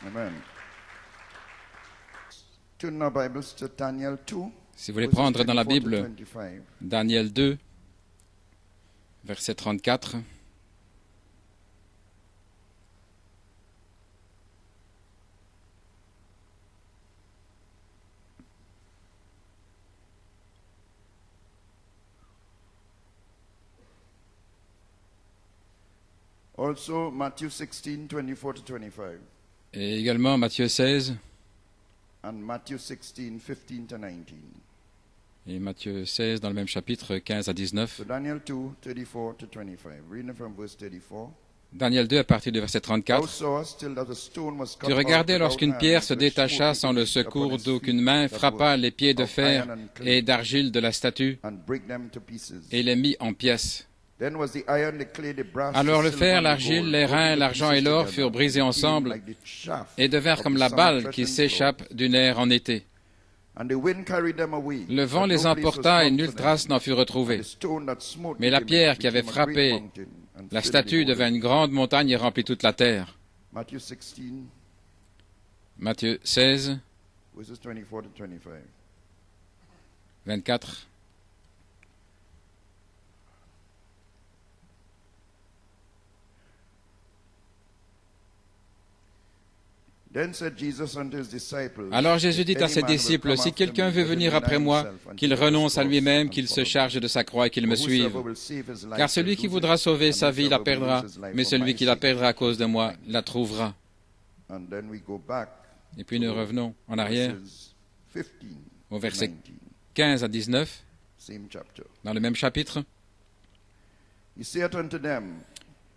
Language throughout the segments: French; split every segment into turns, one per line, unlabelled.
Amen. Turn our Bibles to Daniel 2,
Si vous voulez
verses
prendre dans la
24 to
Bible
25.
Daniel 2, verset 34.
Also Matthew 16, 24 to 25.
Et également Matthieu 16
And Matthew 16, 15 to 19.
et Matthieu 16 dans le même chapitre 15 à 19.
So Daniel 2, 34 to 25. Reading from verse 34.
Daniel 2 à partir du verset
Thou
34.
sawest till that the stone was cut
Tu regardais
out without
lorsqu'une
hand,
pierre se
which
détacha
smote
sans le
against
secours
upon its
d'aucune
feet
main,
that
frappa
were
les pieds de
of
fer
iron and clay,
et d'argile de la statue
and break them to pieces.
et les mit en pièces.
Then was the iron, the clay, the brass,
Alors
the
le
silver,
fer,
and the
l'argile,
gold,
les reins,
broken to
l'argent et
pieces
l'or
together,
furent brisés
and became
ensemble
like the shaft
et devinrent
of
comme
the
la
summer
balle qui
threatened
s'échappe d'une aire en été.
flow. And the wind carried them away,
Le vent
but
les
no place was
emporta et
found
nulle
for them.
trace n'en fut
And
retrouvée.
the stone that smote
Mais la
became-
pierre qui avait
became a great
frappé
mountain and
la
filled the
statue
whole
devint
earth.
une grande montagne et remplit toute la terre.
Matthew 16,
Matthieu 16,
verses 24 to 25.
24.
Then said Jesus unto his disciples,
Alors Jésus dit
If
à
any
ses
man will
disciples,
come
si
after
quelqu'un
me,
veut
let him
venir
deny
après moi,
himself and
qu'il
take up his
renonce à
cross
lui-même,
and
qu'il se
follow me.
charge de sa croix et qu'il me
For
suive.
whosoever will save his life
Car celui
will
qui
lose
voudra
it,
sauver
and
sa vie la
whosoever will
perdra,
lose his life
mais
for
celui
my
qui la
sake
perdra à
will
cause de
keep
moi
it.
la trouvera.
And then we go back
Et puis nous revenons en arrière
verses 15
au
to
verset
19,
15 à 19,
same chapter.
dans le même chapitre.
He saith unto them,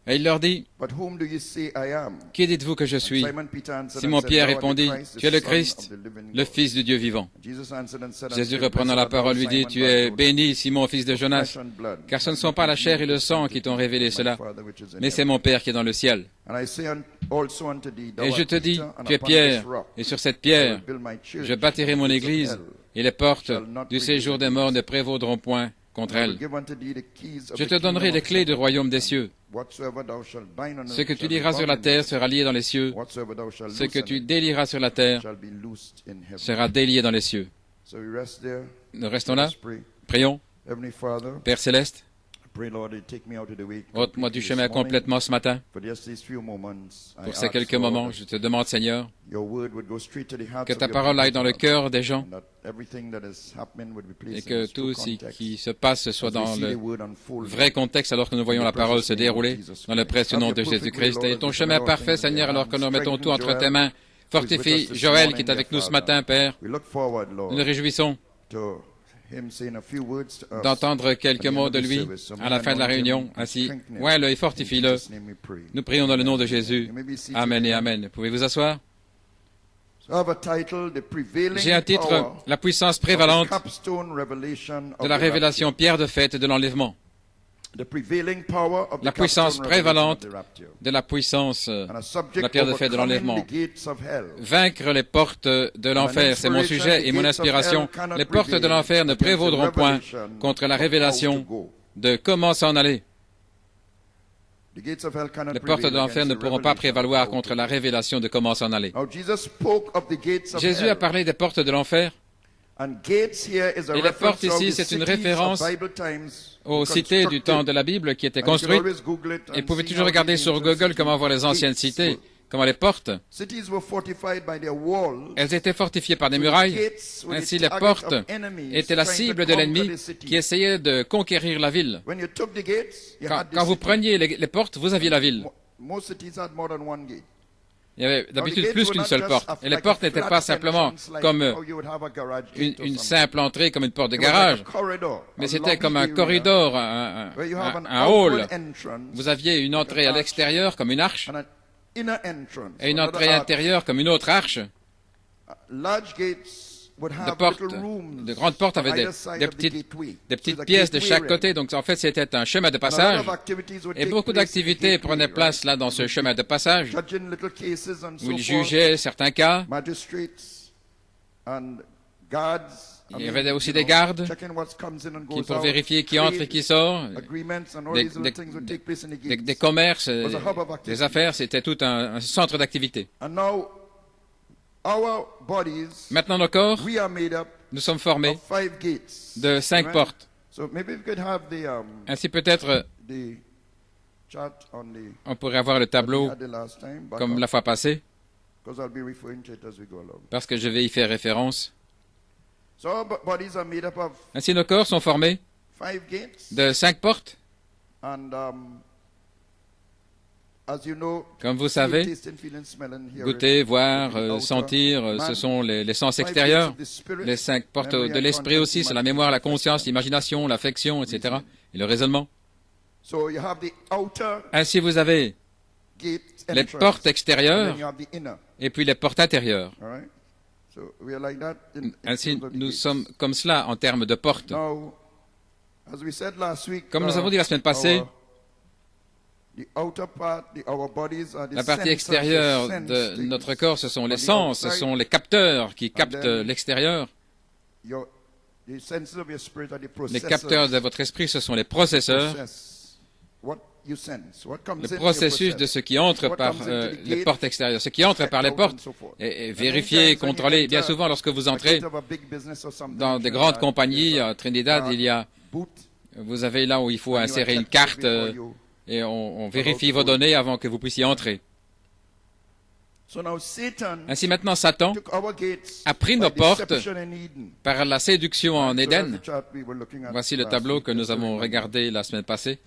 Et il leur dit,
But whom do ye say I am?
qui dites-vous que je
And
suis?
Simon Peter answered and
Simon-Pierre
said, Thou art the
répondit,
Christ, the
tu es le
Son
Christ,
of the living
le
God.
Fils du Dieu vivant.
Jesus answered and said unto
Jésus
him,
reprenant
Blessed
la
art thou,
parole lui dit,
Simon
tu es
Bar-Jonah,
béni, Simon, fils de
for
Jonas,
flesh and blood
car ce ne
hath
sont
not
pas la
revealed
chair et le
this
sang
unto
qui t'ont
thee,
révélé
but my
cela,
Father which is in
mais c'est
heaven.
mon Père qui est dans le ciel.
And I say also unto thee, thou
Et je
art
te dis,
Peter, and
tu es
upon
Pierre,
this rock
et sur cette
I
pierre,
will build my church,
je bâtirai
and
mon
the gates of
église,
hell
et les portes
shall not
du
prevail
séjour des morts
against
ne
it.
prévaudront point contre
And I will
elle.
give unto thee the keys of
Je
the
te donnerai
kingdom
les
of
clés du
heaven.
royaume des cieux.
Whatsoever thou shalt bind on
Ce que
earth
tu
shall be
liras sur la
bound in
terre
heaven.
sera lié dans les cieux.
Whatsoever thou shalt
Ce que
loose
tu
on earth
délieras sur la terre
shall be loosed in heaven.
sera délié dans les cieux.
So we rest there.
Nous restons là.
Let's pray.
Prions.
Heavenly Father,
Père céleste,
I pray, Lord, that you take me out of the way
ôte-moi
completely
du
this
chemin
morning.
complètement ce matin.
For just these few moments, I
Pour ces
ask,
quelques
Lord,
moments,
that
je te demande, Seigneur,
your word would go straight to the hearts
que
of
ta
your
parole
people,
aille dans le
Father,
cœur des gens
and that everything that is happening would be
et
placed in
que
its true
tout ce
context
qui se passe soit
as we
dans
see the
le
word unfold.
vrai contexte alors que nous voyons la parole se dérouler dans le précieux nom de Jésus-Christ. Et ton chemin parfait, Seigneur, alors que nous remettons tout entre tes mains. Fortifie Joël qui est avec nous ce matin, Père.
We look forward,
Nous
Lord,
nous réjouissons
to him saying a few words to us
d'entendre quelques
at the end
mots
of
de
the
lui
service. So
à
may
la fin de la
anoint him
réunion.
and
Ainsi,
strengthen him.
ouais-le et
In
fortifie-le.
Jesus' name we pray.
Nous prions dans le nom de Jésus.
You may be seated.
Amen et Amen. Pouvez-vous asseoir?
So I have a title, The Prevailing
J'ai un titre,
Power
La puissance
of the
prévalante
Capstone Revelation
de
of
la
the
révélation
Rapture.
pierre de fête de l'enlèvement.
The prevailing power of the
La puissance
capstone revelation of
prévalente
the rapture.
de la puissance,
And a subject
la pierre de fête de
overcoming
l'enlèvement.
the gates of hell.
Vaincre les portes de l'enfer, c'est mon sujet et mon inspiration. Les portes de l'enfer ne prévaudront point contre la révélation de comment s'en aller.
The gates of hell cannot
Les portes de
prevail
l'enfer
against
ne
the
pourront pas
revelation
prévaloir
of
contre
how
la
to go.
révélation de comment s'en aller.
Now Jesus spoke of the gates of
Jésus a
hell.
parlé des portes de l'enfer.
And gates here is a
Et les
reference
portes
to
ici,
the
c'est une
cities
référence
of Bible times
aux cités du temps de la Bible qui étaient
And you can
construites.
always Google it
Et
and
vous pouvez
see
toujours
how
regarder
the
sur
ancient
Google
cities
comment voir les anciennes
gates
cités,
were.
comment les portes,
Cities were fortified by their walls.
elles étaient fortifiées par des
So the
murailles.
gates were the
Ainsi, les
target
portes
of enemies
étaient la
trying to
cible de
conquer
l'ennemi
the city.
qui essayait de conquérir la ville.
When you took the gates, you
Quand,
had the
quand vous
city.
preniez les portes, vous aviez la ville.
Most cities had more than one gate.
Il y avait d'habitude plus qu'une seule porte. Et les portes n'étaient pas simplement comme une simple entrée, comme une porte de garage, mais c'était comme un corridor, un hall. Vous aviez une entrée à l'extérieur comme une arche, et une entrée intérieure comme une autre arche. De grandes portes avaient des petites pièces de chaque côté, donc en fait c'était un chemin de passage, et beaucoup d'activités prenaient place là dans ce chemin de passage, où ils jugeaient certains cas. Il y avait aussi des gardes qui, pour vérifier qui entre et qui sort, des commerces, des affaires, c'était tout un centre d'activité. Maintenant, nos corps, nous sommes formés de 5 portes. Ainsi, peut-être, on pourrait avoir le tableau comme la fois passée, parce que je vais y faire référence. Ainsi, nos corps sont formés de 5 portes. Comme vous savez, goûter, voir, sentir, ce sont les sens extérieurs. Les 5 portes de l'esprit aussi, c'est la mémoire, la conscience, l'imagination, l'affection, etc. Et le raisonnement. Ainsi, vous avez les portes extérieures et puis les portes intérieures. Ainsi, nous sommes comme cela en termes de portes. Comme nous avons dit la semaine passée, la partie extérieure de notre corps, ce sont les sens, ce sont les capteurs qui captent l'extérieur. Les capteurs de votre esprit, ce sont les processeurs. Le processus de ce qui entre par les portes extérieures. Ce qui entre par les portes est vérifié, contrôlé. Bien souvent, lorsque vous entrez dans des grandes compagnies, à Trinidad, vous avez là où il faut insérer une carte et on vérifie vos données avant que vous puissiez entrer. Ainsi maintenant, Satan a pris nos portes par la séduction en Éden. Voici le tableau que nous avons regardé la semaine passée.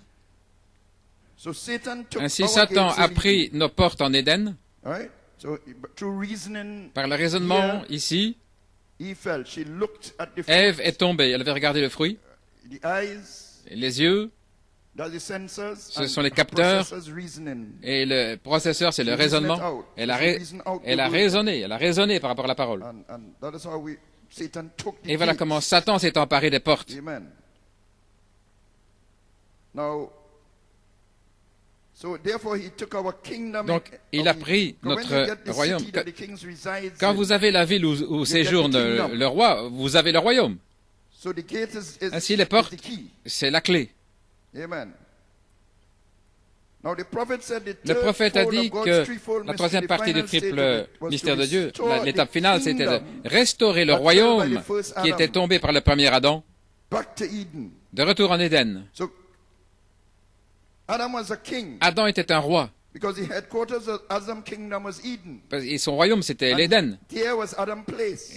Ainsi, Satan a pris nos portes en Éden. Par le raisonnement, ici, Ève est tombée. Elle avait regardé le fruit. Les yeux, ce sont les capteurs. Et le processeur, c'est le raisonnement. Elle a raisonné par rapport à la parole. Et voilà comment Satan s'est emparé des portes. Donc, il a pris notre royaume. Quand vous avez la ville où séjourne le roi, vous avez le royaume. Ainsi, les portes, c'est la clé. Le prophète a dit que la troisième partie du triple mystère de Dieu, l'étape finale, c'était de restaurer le royaume qui était tombé par le premier Adam, de retour en Éden. Adam était un roi. Et son royaume, c'était l'Éden.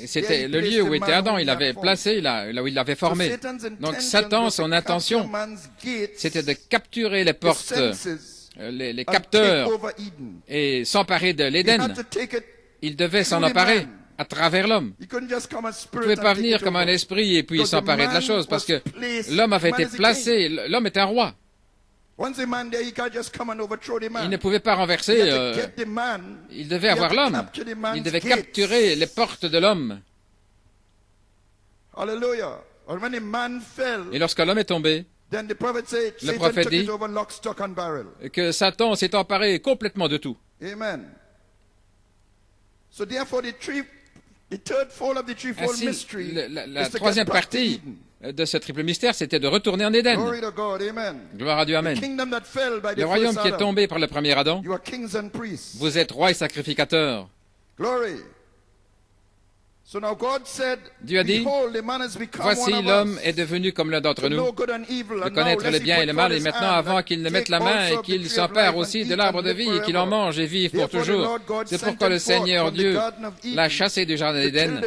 C'était le lieu où était Adam. Il l'avait placé, là où il l'avait formé. Donc Satan, son intention, c'était de capturer les portes, les capteurs, et s'emparer de l'Éden. Il devait s'en emparer à travers l'homme. Il ne pouvait pas venir comme un esprit et puis s'emparer de la chose, parce que l'homme avait été placé, l'homme est un roi. Il ne pouvait pas renverser, il devait avoir l'homme. Il devait capturer les portes de l'homme. Et lorsque l'homme est tombé, le prophète dit que Satan s'est emparé complètement de tout. Ainsi, la troisième partie de ce triple mystère, c'était de retourner en Éden. Gloire à Dieu, Amen. Le royaume qui est tombé par le premier Adam, vous êtes roi et sacrificateur. Dieu a dit, voici l'homme est devenu comme l'un d'entre nous, de connaître le bien et le mal, et maintenant, avant qu'il ne mette la main et qu'il s'empare aussi de l'arbre de vie et qu'il en mange et vive pour toujours. C'est pourquoi le Seigneur Dieu l'a chassé du jardin d'Éden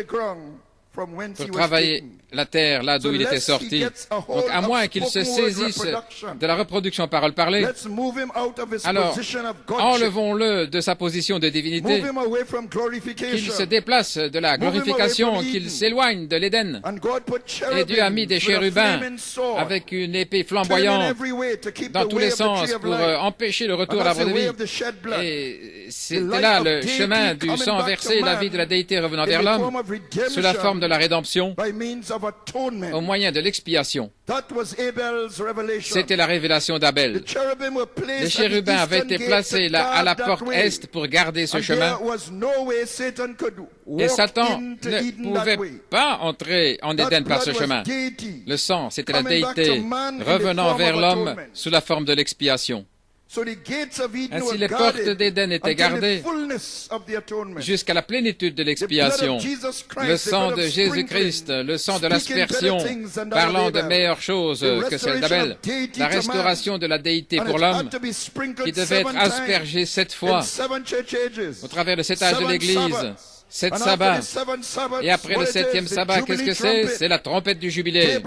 pour travailler la terre là d'où il était sorti. Donc, à moins qu'il se saisisse de la reproduction parole parlée, alors enlevons-le de sa position de divinité, qu'il se déplace de la glorification, qu'il s'éloigne de l'Éden. Et Dieu a mis des chérubins avec une épée flamboyante dans tous les sens pour empêcher le retour à l'arbre de vie. Et c'était là le chemin du sang versé, la vie de la déité revenant vers l'homme, sous la forme de la rédemption, au moyen de l'expiation. C'était la révélation d'Abel. Les chérubins avaient été placés là à la porte est pour garder ce chemin. Et Satan ne pouvait pas entrer en Éden par ce chemin. Le sang, c'était la déité revenant vers l'homme sous la forme de l'expiation. Ainsi, les portes d'Éden étaient gardées jusqu'à la plénitude de l'expiation. Le sang de Jésus-Christ, le sang de l'aspersion, parlant de meilleures choses que celles d'Abel, la restauration de la déité pour l'homme, qui devait être aspergé 7 fois au travers de 7 âges de l'Église. 7 sabbats. Et après le 7e sabbat, qu'est-ce que c'est? C'est la trompette du jubilé.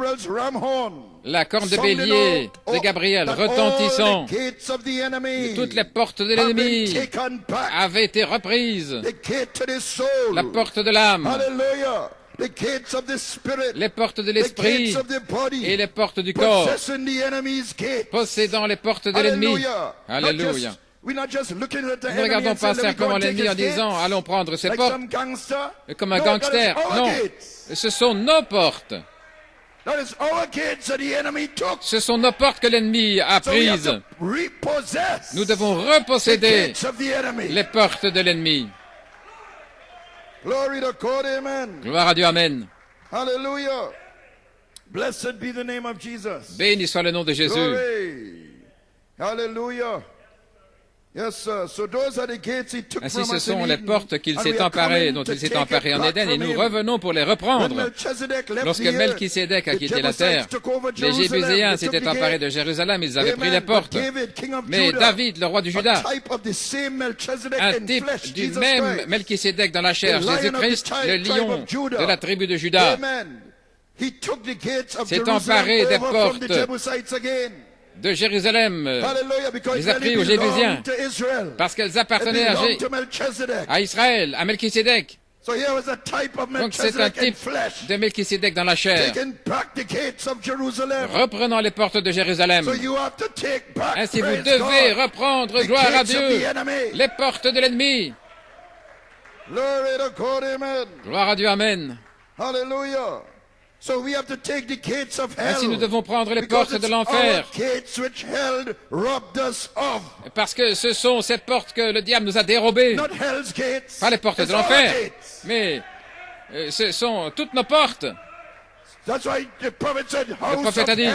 La corne de bélier de Gabriel retentissant. Toutes les portes de l'ennemi avaient été reprises. La porte de l'âme. Les portes de l'esprit et les portes du corps. Possédant les portes de l'ennemi. Alléluia. Nous ne regardons pas simplement l'ennemi en disant « Allons prendre ses portes » comme un gangster. Non, ce sont nos portes. Ce sont nos portes que l'ennemi a prises. Nous devons reposséder les portes de l'ennemi. Gloire à Dieu, Amen. Béni soit le nom de Jésus.
Alléluia.
Ainsi, ce sont les portes qu'il s'est emparées, dont il s'est emparé en Éden, et nous revenons pour les reprendre. Lorsque Melchisédek a quitté la terre, les Jébuséens s'étaient emparés de Jérusalem, ils avaient pris les portes. Mais David, le roi du Juda, un type du même Melchisédek dans la chair, Jésus-Christ, le lion de la tribu de Juda, s'est emparé des portes de Jérusalem, les a pris aux Jébusiens, parce qu'elles appartenaient à Israël, à Melchisédek. Donc c'est un type de Melchisédek dans la chair, reprenant les portes de Jérusalem. Ainsi vous devez reprendre, gloire à Dieu, les portes de l'ennemi. Gloire à Dieu, Amen.
Alléluia.
Ainsi, nous devons prendre les portes de l'enfer. Parce que ce sont ces portes que le diable nous a dérobées. Pas les portes de l'enfer, mais ce sont toutes nos portes. Le prophète a dit,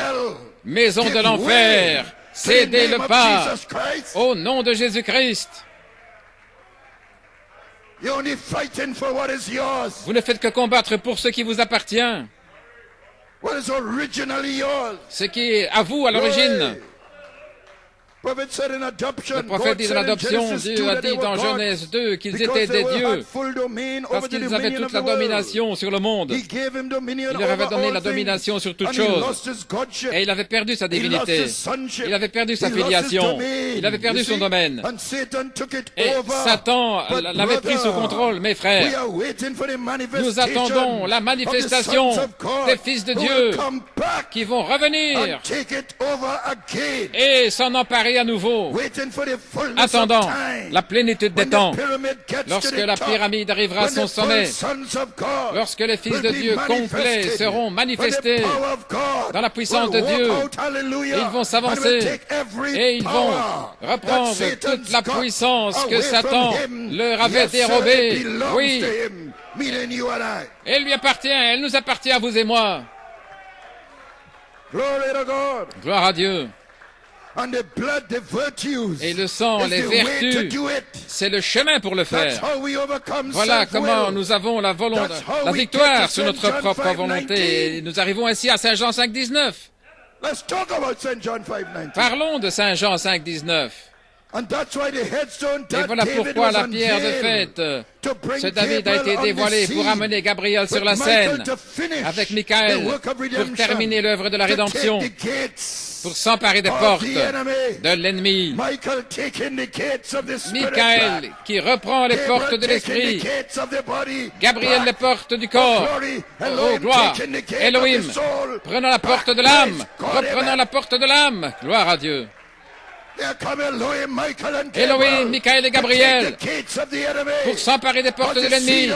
maison de l'enfer, cédez le pas au nom de Jésus-Christ. Vous ne faites que combattre pour ce qui vous appartient. Ce qui est à vous à l'origine. Le prophète dit dans l'adoption, Dieu a dit dans Genèse 2 qu'ils étaient des dieux parce qu'ils avaient toute la domination sur le monde. Il leur avait donné la domination sur toute chose. Et il avait perdu sa divinité. Il avait perdu sa filiation. Il avait perdu son domaine. Et Satan l'avait pris sous contrôle, mes frères. Nous attendons la manifestation des fils de Dieu qui vont revenir et s'en emparer à nouveau, attendant la plénitude des temps, lorsque la pyramide arrivera à son sommet, lorsque les fils de Dieu complets seront manifestés dans la puissance de Dieu. Ils vont s'avancer et ils vont reprendre toute la puissance que Satan leur avait dérobée. Oui, elle lui appartient, elle nous appartient à vous et moi. Gloire à Dieu. Et le sang, les vertus, c'est le chemin pour le faire. Voilà comment nous avons la victoire sur notre propre volonté. Et nous arrivons ainsi à Saint Jean 5,19. Parlons de Saint Jean 5,19. Et voilà pourquoi la pierre de fête, ce David a été dévoilé pour amener Gabriel sur la scène avec Michael pour terminer l'œuvre de la rédemption, pour s'emparer des portes de l'ennemi. Michael qui reprend les portes de l'esprit, Gabriel les portes du corps. Oh, gloire! Elohim, prenons la porte de l'âme, reprenons la porte de l'âme. Gloire à Dieu. Elohim, Michael et Gabriel pour s'emparer des portes de l'ennemi,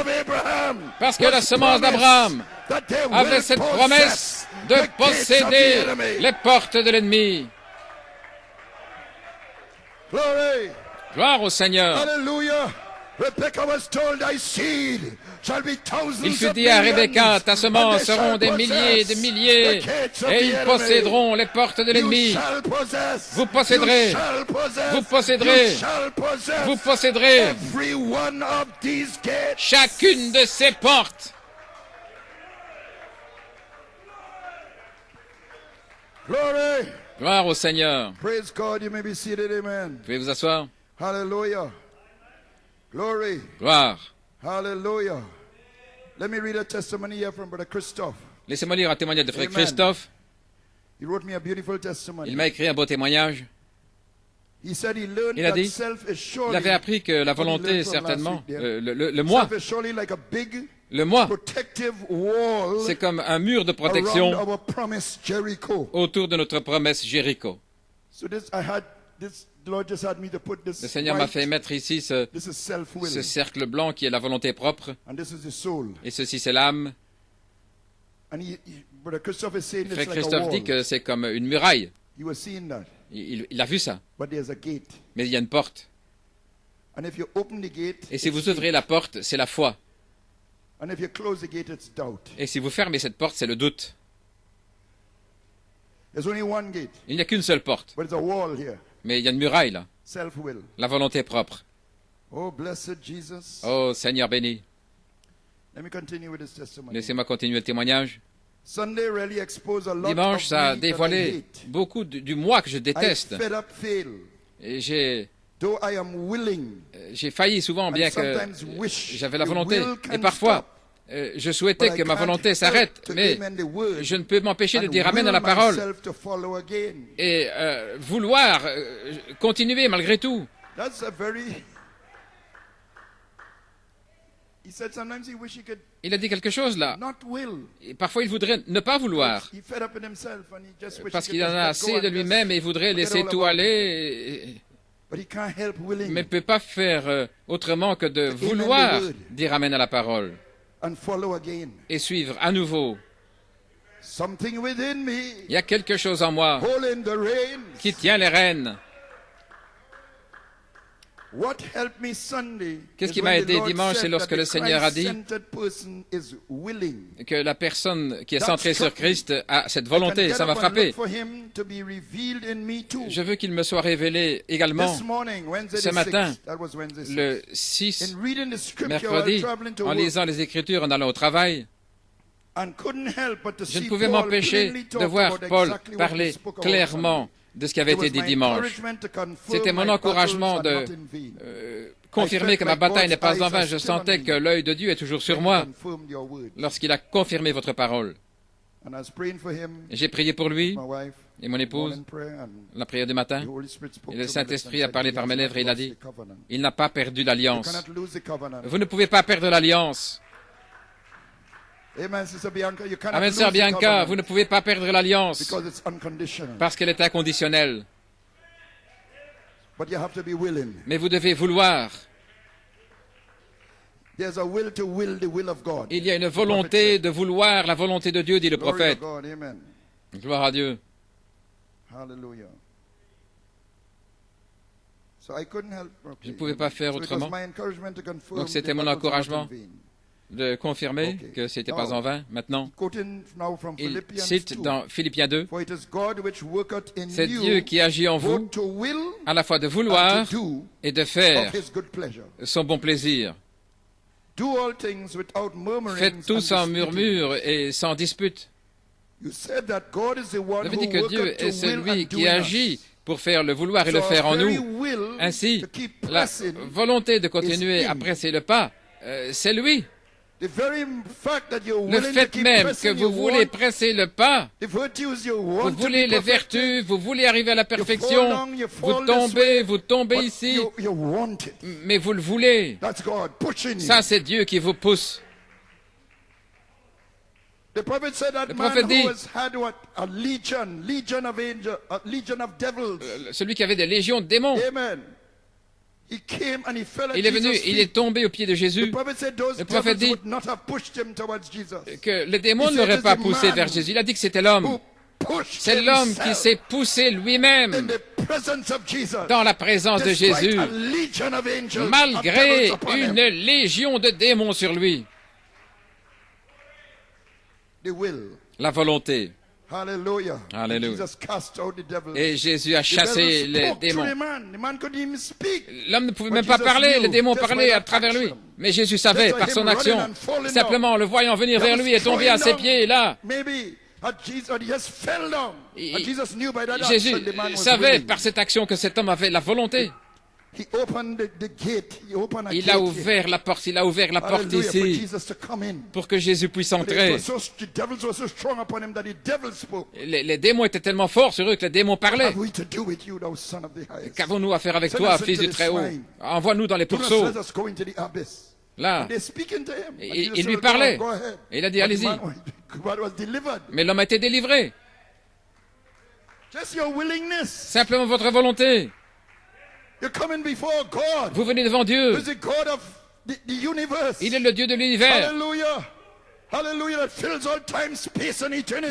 parce que la semence d'Abraham avait cette promesse de posséder les portes de l'ennemi. Gloire au Seigneur. Il fut dit à Rebecca, ta semence seront des milliers et des milliers, et ils posséderont les portes de l'ennemi. Vous posséderez, vous posséderez, vous posséderez chacune de ces portes. Gloire au Seigneur.
Praise God. You may be seated. Amen.
Vous pouvez vous asseoir.
Hallelujah. Glory.
Gloire.
Hallelujah. Let me read a testimony here from Brother Christophe.
Laissez-moi lire un témoignage de frère Christophe.
He wrote me a beautiful testimony.
Il m'a écrit un beau témoignage.
He said he learned
Il a dit,
that self is surely,
il avait appris que la volonté, certainement, le moi,
self is surely like a big
le moi,
protective wall
c'est comme un mur de protection
around our promise Jericho.
autour de notre promesse Jéricho.
So this, the Lord just had me to put this
Le Seigneur m'a
white,
fait mettre ici ce
this is self-will,
cercle blanc qui est la volonté propre,
and this is the soul.
et ceci c'est l'âme.
And Brother Christophe is saying
Frère
it's like a
Christophe
wall.
dit que c'est comme une muraille.
You were seeing that,
Il a vu ça,
but there's a gate.
mais il y a une porte.
And if you open the gate,
Et si
it's
vous
faith.
ouvrez la porte, c'est la foi.
And if you close the gate, it's doubt.
Et si vous fermez cette porte, c'est le doute.
There's only one gate,
Il n'y a qu'une seule porte,
but it's a wall here.
mais il y a une muraille là,
Self-will.
la volonté propre.
Oh, blessed Jesus.
Oh Seigneur béni.
Let me continue with this testimony.
Laissez-moi continuer le témoignage.
Sunday really exposed a lot
Dimanche,
of
ça a
me that I
dévoilé
hate.
beaucoup du moi que je
I
déteste.
fed up fail,
Et j'ai
though I am willing.
failli souvent, bien
And
que
sometimes wish
j'avais la
the
volonté.
will
Et
can
parfois,
stop,
je souhaitais
but I
que ma
can't
volonté
help
s'arrête,
to
mais
amen the word
je ne peux m'empêcher de
and
dire Amen à
will
la parole
myself to follow again.
et vouloir continuer malgré tout.
That's a very... He said sometimes he wish he could
Il a dit quelque chose là.
not will.
Et parfois, il voudrait ne pas vouloir,
He fed up in himself and he just wished
parce
he
qu'il
could
en a
just let go
assez de
and just
lui-même et il voudrait
forget
laisser
all
tout
about
aller,
it. But he can't help willing
mais ne peut pas faire autrement que de
To amen
vouloir
the word.
dire Amen à la parole
and follow again.
et suivre à nouveau.
Something within me,
Il y a quelque chose en moi
holding the reins.
qui tient les rênes.
What helped me Sunday
Qu'est-ce
is
qui m'a
when the
aidé
Lord
dimanche,
said
c'est lorsque
that
le
the
Seigneur a dit
Christ-centered person is willing.
Que la personne qui est
That
centrée sur
struck me.
Christ a cette
I
volonté.
can
Ça
get
m'a
up and
frappé.
look for him to be revealed in me too.
Je veux qu'il me soit révélé également
This morning, Wednesday
ce
the
matin,
6th, that was Wednesday 6th.
le 6
In reading the scripture while
mercredi,
traveling to
en
work,
lisant les Écritures, en allant au travail.
and couldn't help but to
Je ne
see
pouvais
Paul
m'empêcher
plainly
de
talk
voir
about
Paul
exactly what he
parler
spoke about
clairement de ce qui avait
Sunday.
été
It was
dit
my
dimanche.
encouragement to confirm
C'était mon
my
encouragement
battles
de
are not in vain.
confirmer que ma bataille n'est pas en vain. Je sentais que l'œil de Dieu est toujours sur moi
Confirmed your word.
lorsqu'il a confirmé votre parole.
And I was praying for him,
J'ai prié pour lui
my wife,
et mon épouse,
morning prayer, and
la prière du matin.
the Holy Spirit spoke
Et le
to my lips and
Saint-Esprit a
said,
parlé
"He
par
has
mes
not
lèvres et il a
lost
dit,
the covenant."
il n'a pas perdu
You
l'alliance.
cannot lose the covenant.
Vous ne pouvez pas perdre l'alliance.
Amen, Sister Bianca. You cannot
Amen,
lose
sœur
the
Bianca,
covenant
vous ne pouvez pas perdre l'alliance
because it's unconditional.
parce qu'elle est inconditionnelle.
But you have to be willing.
Mais vous devez vouloir.
There's a will to will the will of God.
Il y a une
The prophet
volonté
said.
de vouloir la volonté de Dieu, dit le
Glory to
prophète.
God. Amen.
Gloire à Dieu.
Hallelujah. So I couldn't help.
Je ne pouvais pas faire
So it was
autrement.
my encouragement to confirm
Donc c'était
the
mon
battles are not
encouragement
in vain.
de confirmer
Ok.
que ce n'était
Now,
pas en vain. Maintenant,
Quoting now from
il
Philippians
cite
2.
dans Philippiens 2,
For it is God which worketh in
c'est
you
Dieu qui agit en vous
both to will
à la fois de
and
vouloir
to do
et de
of
faire
his good pleasure.
son bon plaisir.
Do all things without murmuring
Faites tout
and
sans
disputing.
murmure et sans dispute.
You said that God is the
Vous
one
avez
who
dit que Dieu
worketh to
est
will
celui
and do
qui
in
agit
us.
pour faire le vouloir et le
So
faire en
our very
nous.
will
Ainsi,
to keep
la
pressing,
volonté de continuer
is
à
him.
presser le pas, c'est lui.
the very fact that you're
Le
willing to
fait
keep
même que
pressing,
vous
you
voulez
want
presser le pas,
the virtues, you
vous
want to
voulez
be
les
perfected,
vertus, vous voulez arriver à la
you fall
perfection,
down, you
vous
fall this way,
vous tombez
but
ici,
you want it.
mais vous le voulez.
That's God pushing you.
Ça, c'est Dieu qui vous pousse.
The prophet said that
Le
man
prophète dit-
who has had what? A legion of angels, a legion of devils.
Celui qui avait des légions de démons,
Amen. He came and he fell at
il est venu,
Jesus'
il
feet.
est tombé aux pieds de
The
Jésus,
prophet said those
Le prophète
devils
dit-
would not have pushed him towards Jesus.
que les démons
He
ne
said,
l'auraient pas
"It's the
poussé
man
vers Jésus. Il a dit que c'était l'homme.
Who pushed
C'est l'homme qui
himself
s'est poussé
in
lui-même
the
dans la présence de Jésus, malgré une légion de démons sur lui. La volonté.
Alléluia.
Alléluia. Et Jésus a chassé les démons. L'homme ne pouvait même pas parler, les démons parlaient à travers lui. Mais Jésus savait par son action, simplement le voyant venir vers lui et tomber à ses pieds, là. Jésus savait par cette action que cet homme avait la volonté. Il a ouvert la porte ici pour que Jésus puisse entrer. Les démons étaient tellement forts sur eux que les démons parlaient. Qu'avons-nous à faire avec toi, fils du Très-Haut? Envoie-nous dans les pourceaux. Là, il lui parlait. Et il a dit, allez-y. Mais l'homme a été délivré. Simplement votre volonté. Vous venez devant Dieu. Il est le Dieu de l'univers.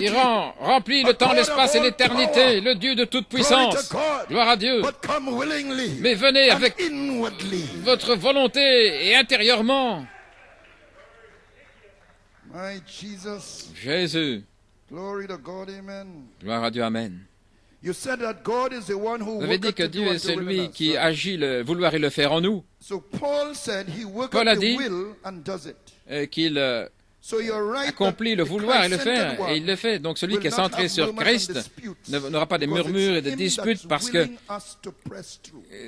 Il remplit le temps, l'espace et l'éternité, le Dieu de toute puissance. Gloire à Dieu. Mais venez avec votre volonté et intérieurement. Jésus. Gloire à Dieu, amen. Vous avez dit que Dieu est celui qui agit le vouloir et le faire en nous. Paul a dit qu'il accomplit le vouloir et le faire, et il le fait. Donc celui qui est centré sur Christ n'aura pas de murmures et de disputes parce que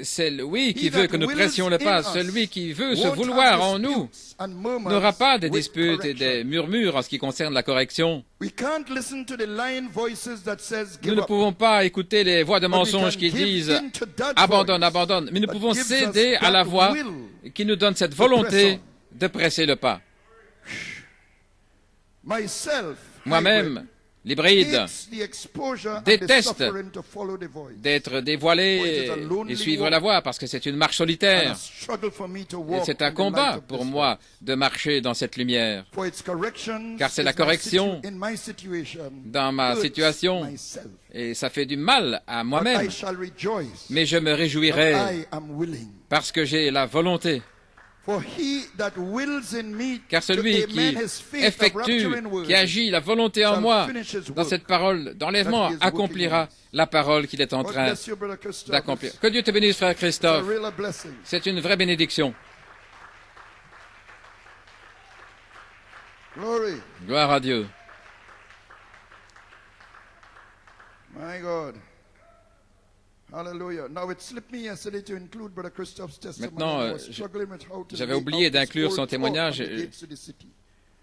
c'est lui qui veut que nous pressions le pas. Celui qui veut ce vouloir en nous n'aura pas de disputes et de murmures en ce qui concerne la correction. Nous ne pouvons pas écouter les voix de mensonges qui disent « Abandonne, abandonne », mais nous pouvons céder à la voix qui nous donne cette volonté de presser le pas. Moi-même, l'hybride, déteste d'être dévoilé et suivre la voie parce que c'est une marche solitaire. Et c'est un combat pour moi de marcher dans cette lumière. Car c'est la correction dans ma situation et ça fait du mal à moi-même. Mais je me réjouirai parce que j'ai la volonté. Car celui qui effectue, qui agit la volonté en moi, dans cette parole d'enlèvement, accomplira la parole qu'il est en train d'accomplir. Que Dieu te bénisse, frère Christophe. C'est une vraie bénédiction. Gloire à Dieu. Maintenant, j'avais oublié d'inclure son témoignage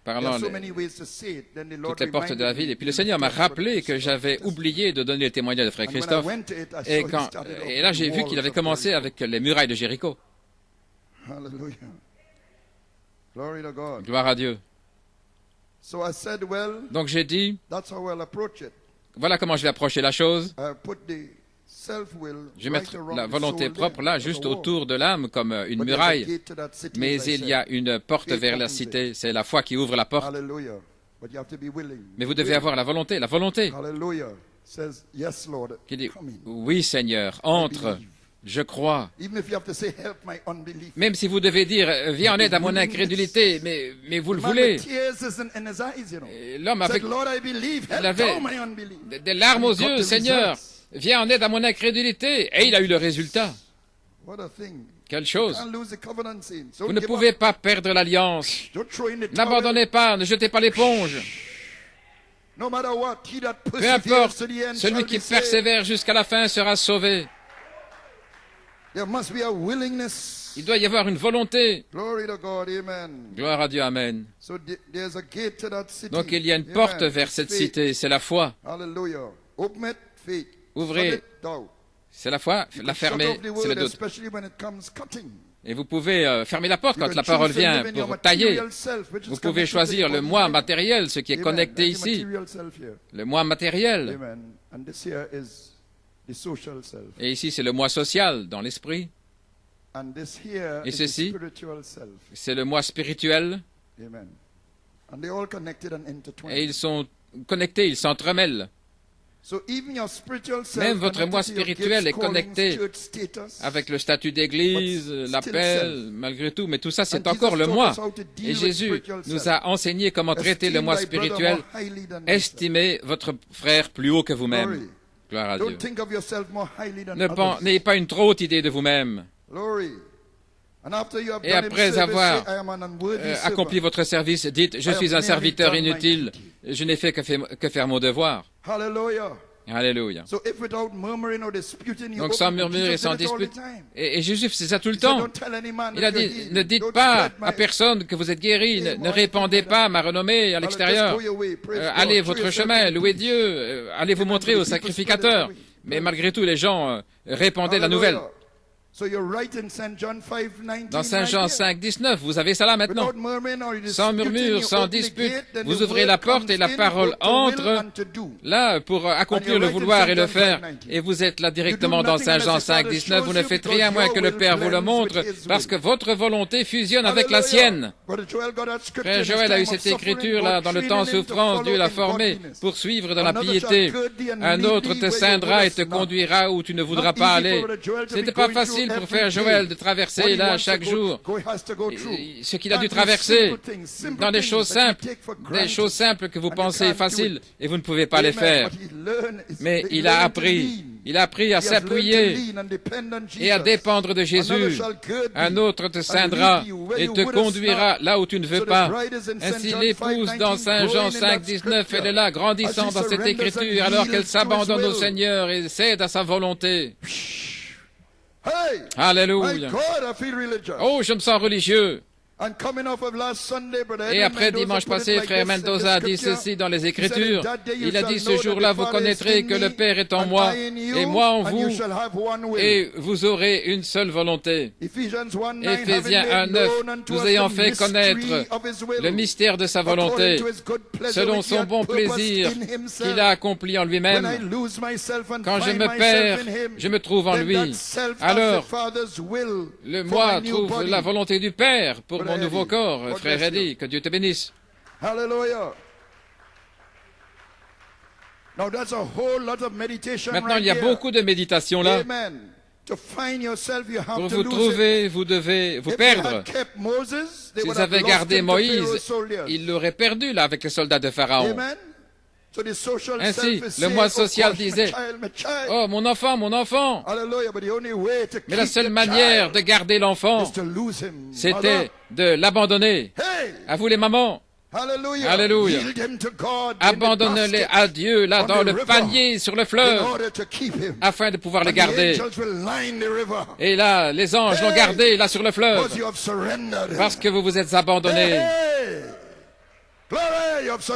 parlant toutes les portes de la ville. Et puis le Seigneur m'a rappelé que j'avais oublié de donner le témoignage de frère Christophe. Et là, j'ai vu qu'il avait commencé avec les murailles de Jéricho. Gloire à Dieu. Donc j'ai dit, voilà comment je vais approcher la chose. Je vais mettre la volonté propre là, juste autour de l'âme, comme une muraille. Mais il y a une porte vers la cité. C'est la foi qui ouvre la porte. Mais vous devez avoir la volonté. La volonté qui dit, oui Seigneur, entre, je crois. Même si vous devez dire, viens en aide à mon incrédulité, mais vous le voulez. L'homme il avait des larmes aux yeux, Seigneur. Viens en aide à mon incrédulité. Et il a eu le résultat. Quelle chose. Vous ne pouvez pas perdre l'alliance. N'abandonnez pas, ne jetez pas l'éponge. Peu importe, celui qui persévère jusqu'à la fin sera sauvé. Il doit y avoir une volonté. Gloire à Dieu, amen. Donc il y a une porte vers cette cité, c'est la foi. Ouvrez, c'est la foi, la fermer, c'est le doute. Et vous pouvez fermer la porte quand la parole vient pour tailler. Vous pouvez choisir le moi matériel, ce qui est connecté ici. Le moi matériel. Et ici, c'est le moi social, dans l'esprit. Et ceci, c'est le moi spirituel. Et ils sont connectés, ils s'entremêlent. Même votre moi spirituel est connecté avec le statut d'église, l'appel, malgré tout, mais tout ça c'est encore le moi. Et Jésus nous a enseigné comment traiter le moi spirituel. Estimez votre frère plus haut que vous-même. Gloire à Dieu. N'ayez pas une trop haute idée de vous-même. Et après avoir accompli votre service, dites, je suis un serviteur inutile, je n'ai fait que faire mon devoir. Alléluia. Donc sans murmure et sans dispute. Et Jésus faisait ça tout le temps. Il a dit, ne dites pas à personne que vous êtes guéri, ne répandez pas ma renommée à l'extérieur. Allez votre chemin, louez Dieu, allez vous montrer au sacrificateur. Mais malgré tout, les gens répandaient la nouvelle. Dans Saint Jean 5, 19, vous avez ça là maintenant. Sans murmure, sans dispute, vous ouvrez la porte et la parole entre là pour accomplir le vouloir et le faire. Et vous êtes là directement dans Saint Jean 5, 19. Vous ne faites rien moins que le Père vous le montre parce que votre volonté fusionne avec la sienne. Frère Joël a eu cette écriture là dans le temps souffrance. Dieu l'a formé pour suivre dans la piété. Un autre te ceindra et te conduira où tu ne voudras pas aller. C'était pas facile pour Frère Joël de traverser là chaque jour ce qu'il a dû traverser dans des choses simples que vous pensez faciles et vous ne pouvez pas les faire. Mais il a appris à s'appuyer et à dépendre de Jésus. Un autre te ceindra et te conduira là où tu ne veux pas. Ainsi l'épouse dans Saint Jean 5, 19, elle est là grandissant dans cette écriture alors qu'elle s'abandonne au Seigneur et cède à sa volonté. Alléluia. Oh, je me sens religieux. Et après dimanche passé, Frère Mendoza a dit ceci dans les Écritures. Il a dit, ce jour-là, vous connaîtrez que le Père est en moi et moi en vous, et vous aurez une seule volonté. Éphésiens 1:9, nous ayant fait connaître le mystère de sa volonté, selon son bon plaisir qu'il a accompli en lui-même. Quand je me perds, je me trouve en lui. Alors, le moi trouve la volonté du Père pour mon nouveau corps, frère Eddie, que Dieu te bénisse.
Alléluia.
Maintenant, il y a beaucoup de méditation là. Pour vous trouver, vous devez vous perdre. Si vous avez gardé Moïse, il l'aurait perdu là avec les soldats de Pharaon. Ainsi, le moi social disait, « Oh, mon enfant, mon enfant !» Mais la seule manière de garder l'enfant, c'était de l'abandonner. À vous les mamans. Alléluia. Abandonnez-les à Dieu, là, dans le panier, sur le fleuve, afin de pouvoir les garder. Et là, les anges l'ont gardé, là, sur le fleuve, parce que vous vous êtes abandonnés.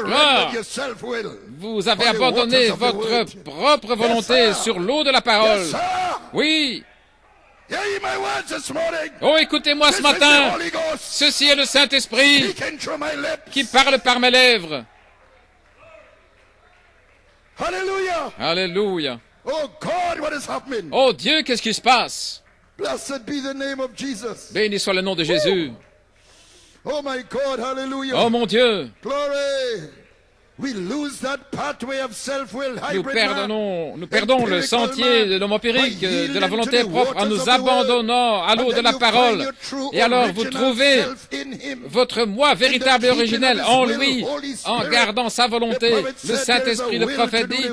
Gloire. Vous avez abandonné votre propre volonté sur l'eau de la parole. Oui. Oh, écoutez-moi ce matin. Ceci est le Saint-Esprit qui parle par mes lèvres. Alléluia. Oh Dieu, qu'est-ce qui se passe? Béni soit le nom de Jésus.
Oh my God, hallelujah.
Oh mon Dieu.
Glory.
Nous perdons le sentier de l'homme empirique, de la volonté propre, en nous abandonnant à l'eau de la parole. Et alors vous trouvez votre moi véritable et originel en lui, en gardant sa volonté. Le Saint-Esprit, le prophète dit,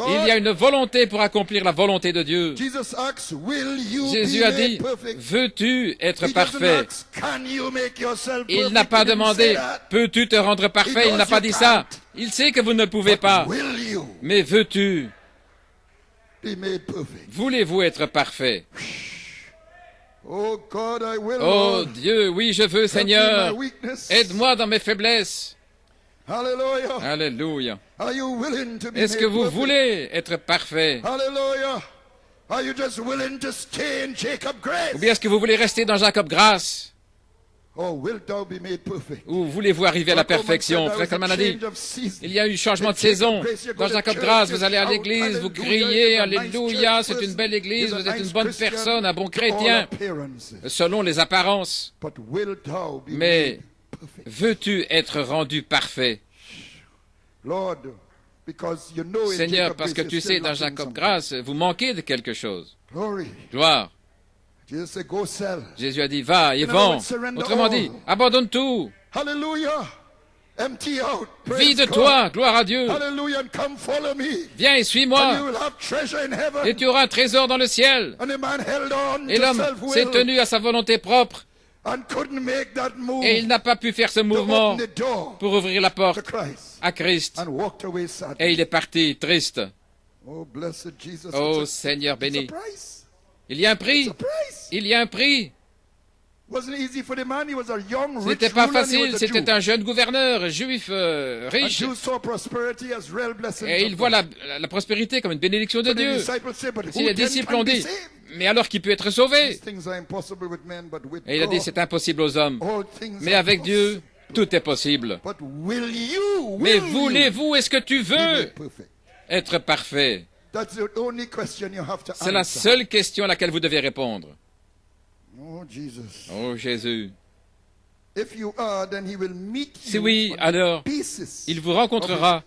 il y a une volonté pour accomplir la volonté de Dieu. Jésus a dit, veux-tu être parfait? Il n'a pas demandé, peux-tu te rendre parfait? Il n'a pas dit ça. Il sait que vous ne pouvez pas. Mais veux-tu? Voulez-vous être parfait? Oh Dieu, oui, je veux, Seigneur. Aide-moi dans mes faiblesses. Alléluia. Est-ce que vous voulez être parfait? Ou bien est-ce que vous voulez rester dans Jacob Grâce? Ou voulez-vous arriver à la perfection? Frère Coleman a dit, il y a eu changement de saison. Dans Jacob Grâce, vous allez à l'église, vous criez, Alléluia, c'est une belle église, vous êtes une bonne personne, un bon chrétien, selon les apparences. Mais veux-tu être rendu parfait? Seigneur, parce que tu sais, dans Jacob grâce, vous manquez de quelque chose. Gloire. Jésus a dit, va et vends. Autrement dit, abandonne tout. Vide-toi, gloire à Dieu. Viens et suis-moi. Et tu auras un trésor dans le ciel. Et l'homme s'est tenu à sa volonté propre. Et il n'a pas pu faire ce mouvement pour ouvrir la porte à Christ. Et il est parti triste. Oh Seigneur béni. Il y a un prix. Il y a un prix. Ce n'était pas facile, c'était un jeune gouverneur juif riche. Et il voit la prospérité comme une bénédiction de Dieu. Si les disciples ont dit, mais alors qui peut être sauvé? Et il a dit, c'est impossible aux hommes. Mais avec Dieu, tout est possible. Mais voulez-vous, est-ce que tu veux être parfait? C'est la seule question à laquelle vous devez répondre. Oh Jésus. Si oui, alors il vous rencontrera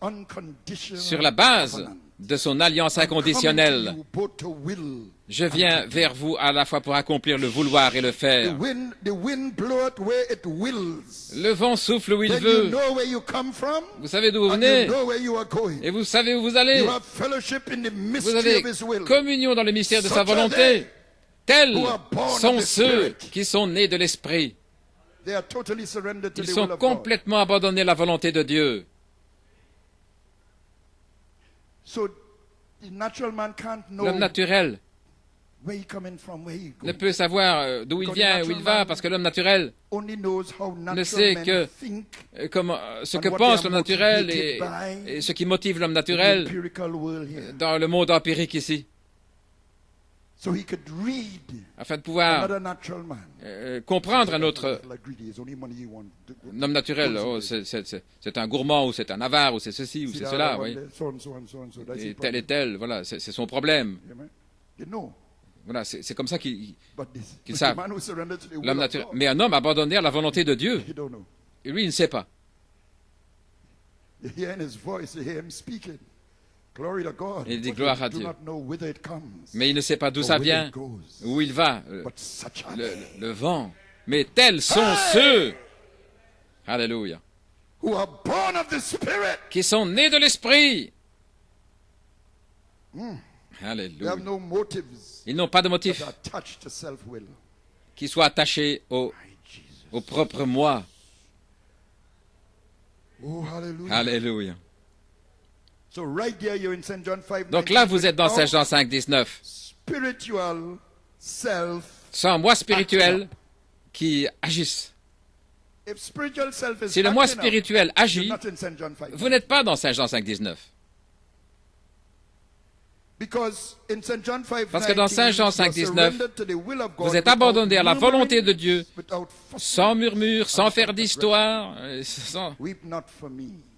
sur la base de son alliance inconditionnelle. Je viens vers vous à la fois pour accomplir le vouloir et le faire. Le vent souffle où il veut. Vous savez d'où vous venez et vous savez où vous allez. Vous avez communion dans le mystère de sa volonté. Tels sont ceux qui sont nés de l'Esprit. Ils sont complètement abandonnés à la volonté de Dieu. L'homme naturel ne peut savoir d'où il vient, où il va, parce que l'homme naturel ne sait que ce que pense l'homme naturel et ce qui motive l'homme naturel dans le monde empirique ici. Afin de pouvoir comprendre un autre homme naturel. Oh, c'est un gourmand, ou c'est un avare, ou c'est ceci, ou c'est cela. Oui. Et tel, voilà, c'est son problème. Voilà, c'est comme ça qu'ils savent. L'homme naturel. Mais un homme abandonné à la volonté de Dieu, et lui, il ne sait pas. Il dit gloire à Dieu. Mais il ne sait pas d'où ça vient, où il va, le vent. Mais tels sont ceux, alléluia, qui sont nés de l'Esprit. Alléluia. Ils n'ont pas de motif qui soit attaché au propre moi. Alléluia. Donc là, vous êtes dans Saint Jean 5, 19. Sans moi spirituel qui agisse. Si le moi spirituel agit, vous n'êtes pas dans Saint Jean 5, 19. Parce que dans Saint Jean 5, 19, vous êtes abandonné à la volonté de Dieu, sans murmure, sans faire d'histoire.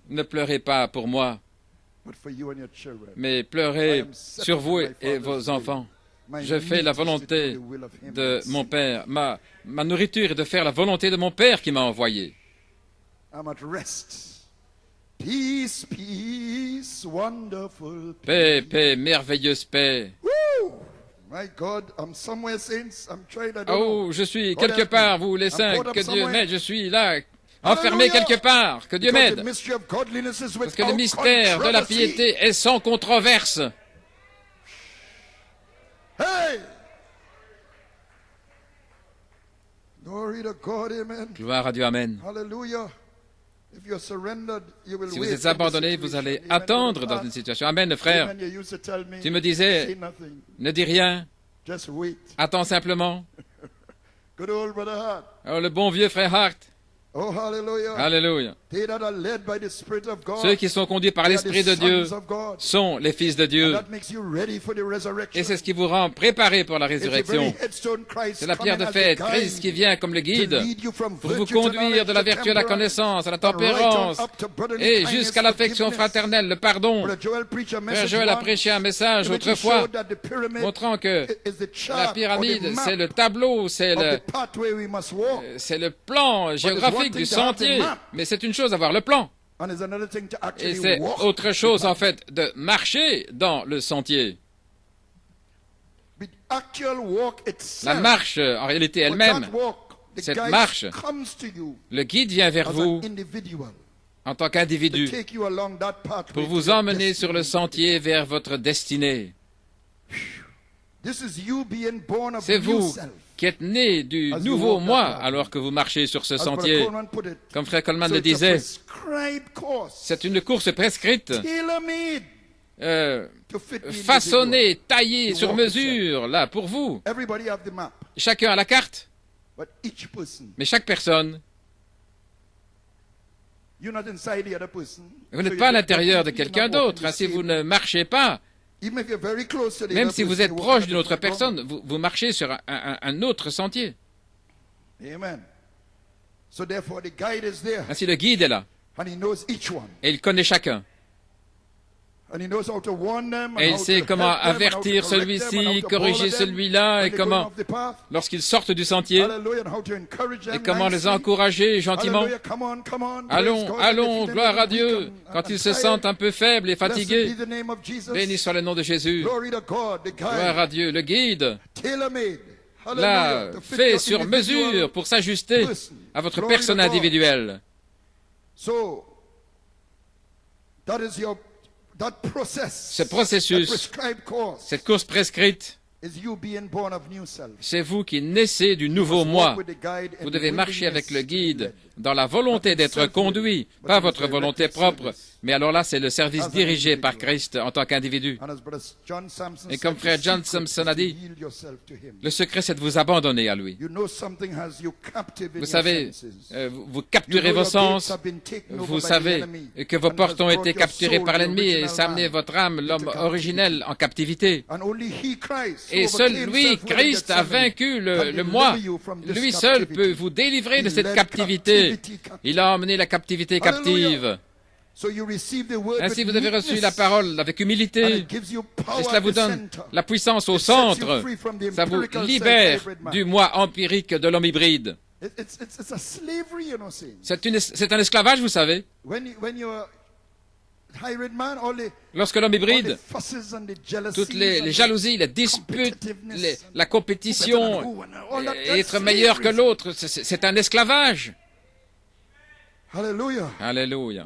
Ne pleurez pas pour moi, mais pleurez sur vous et vos enfants. Je fais la volonté de mon Père. Ma nourriture est de faire la volonté de mon Père qui m'a envoyé. Paix, paix, merveilleuse paix. Oh, je suis quelque part, vous les saints, que Dieu m'aide, je suis là, enfermé quelque part, que Dieu m'aide. Parce que le mystère de la piété est sans controverse. Gloire à Dieu, amen. Si vous êtes abandonné, vous allez attendre dans une situation. Amen, frère. Tu me disais, ne dis rien, attends simplement. Oh, le bon vieux frère Hart.
Oh, hallelujah.
Alléluia. Ceux qui sont conduits par l'Esprit de Dieu sont les fils de Dieu. Et c'est ce qui vous rend préparés pour la résurrection. C'est la pierre de fête, Christ qui vient comme le guide pour vous conduire de la vertu à la connaissance, à la tempérance et jusqu'à l'affection fraternelle, le pardon. Frère Joël a prêché un message autrefois montrant que la pyramide, c'est le tableau, c'est le plan géographique du sentier, mais c'est une chose d'avoir le plan. Et c'est autre chose, en fait, de marcher dans le sentier. La marche, en réalité elle-même, cette marche, le guide vient vers vous en tant qu'individu pour vous emmener sur le sentier vers votre destinée. C'est vous qui êtes né du nouveau moi alors que vous marchez sur ce sentier. Comme Frère Coleman le disait, c'est une course prescrite, façonnée, taillée sur mesure, là, pour vous. Chacun a la carte, mais chaque personne, vous n'êtes pas à l'intérieur de quelqu'un d'autre. Si vous ne marchez pas, même si vous êtes proche d'une autre personne, vous marchez sur un autre sentier. Ainsi, le guide est là. Et il connaît chacun. Et il sait comment avertir celui-ci, corriger celui-là, et comment, lorsqu'ils sortent du sentier, et comment les encourager gentiment. Allons, allons, gloire à Dieu, quand ils se sentent un peu faibles et fatigués. Béni soit le nom de Jésus. Gloire à Dieu, le guide, l'a fait sur mesure pour s'ajuster à votre personne individuelle. Ce processus, cette course prescrite, c'est vous qui naissez du nouveau moi. Vous devez marcher avec le guide dans la volonté d'être conduit, pas votre volonté propre. Mais alors là, c'est le service dirigé par Christ en tant qu'individu. Et comme frère John Samson a dit, le secret, c'est de vous abandonner à lui. Vous savez, vous capturez vos sens. Vous savez que vos portes ont été capturées par l'ennemi et ça a amené votre âme, l'homme originel, en captivité. Et seul lui, Christ, a vaincu le moi. Lui seul peut vous délivrer de cette captivité. Il a emmené la captivité captive. Ainsi, vous avez reçu la parole avec humilité, et cela vous donne la puissance au centre. Ça vous libère du moi empirique de l'homme hybride. C'est un esclavage, vous savez. Lorsque l'homme hybride, toutes les jalousies, les disputes, la compétition, et être meilleur que l'autre, c'est un esclavage.
Alléluia.
Alléluia.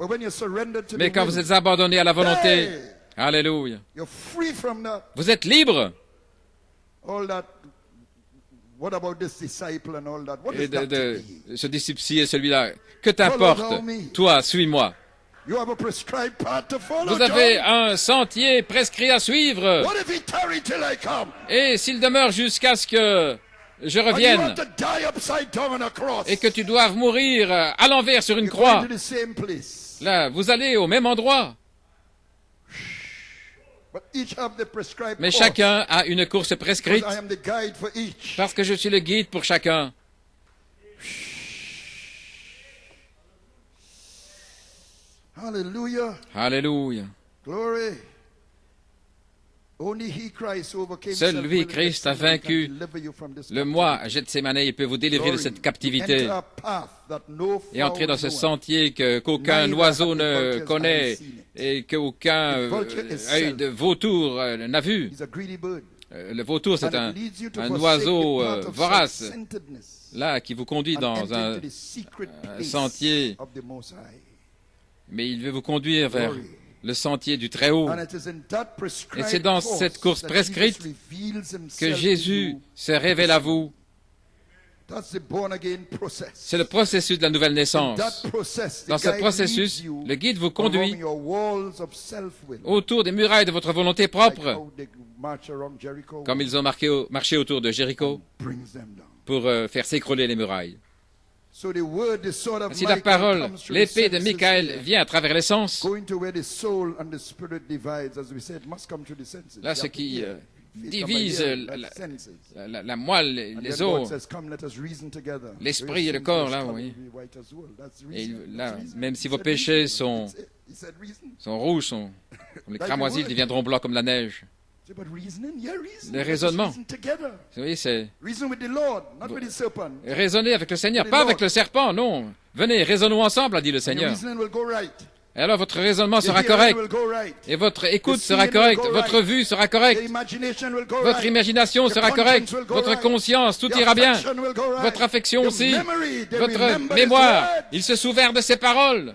Mais quand vous êtes abandonné à la volonté, alléluia, vous êtes libre. Et de ce disciple-ci et celui-là, que t'importe, toi, suis-moi. Vous avez un sentier prescrit à suivre. Et s'il demeure jusqu'à ce que je revienne et que tu doives mourir à l'envers sur une croix, là, vous allez au même endroit. Mais chacun a une course prescrite parce que je suis le guide pour chacun.
Alléluia.
Alléluia.
Glory.
Seul lui, Christ, a vaincu le moi à Gethsémane. Il peut vous délivrer de cette captivité et entrer dans ce sentier qu'aucun oiseau ne connaît et qu'aucun œil de vautour n'a vu. Le vautour, c'est un oiseau vorace, là, qui vous conduit dans un sentier, mais il veut vous conduire vers le sentier du Très-Haut. Et c'est dans cette course prescrite que Jésus se révèle à vous. C'est le processus de la nouvelle naissance. Dans ce processus, le guide vous conduit autour des murailles de votre volonté propre, comme ils ont marché autour de Jéricho pour faire s'écrouler les murailles. Si la parole, l'épée de Michael vient à travers les sens, là, ce qui divise la moelle, les os, l'esprit et le corps, là, oui. Et là, même si vos péchés sont rouges, sont les cramoisis, ils deviendront blancs comme la neige. Le raisonnement, oui, c'est raisonner avec le Seigneur, pas avec le serpent, non. Venez, raisonnons ensemble, a dit le Seigneur. Et alors votre raisonnement sera correct. Et votre écoute sera correcte. Votre vue sera correcte. Votre imagination sera correcte. Votre conscience, tout ira bien. Votre affection aussi. Votre mémoire, il se souvient de ses paroles.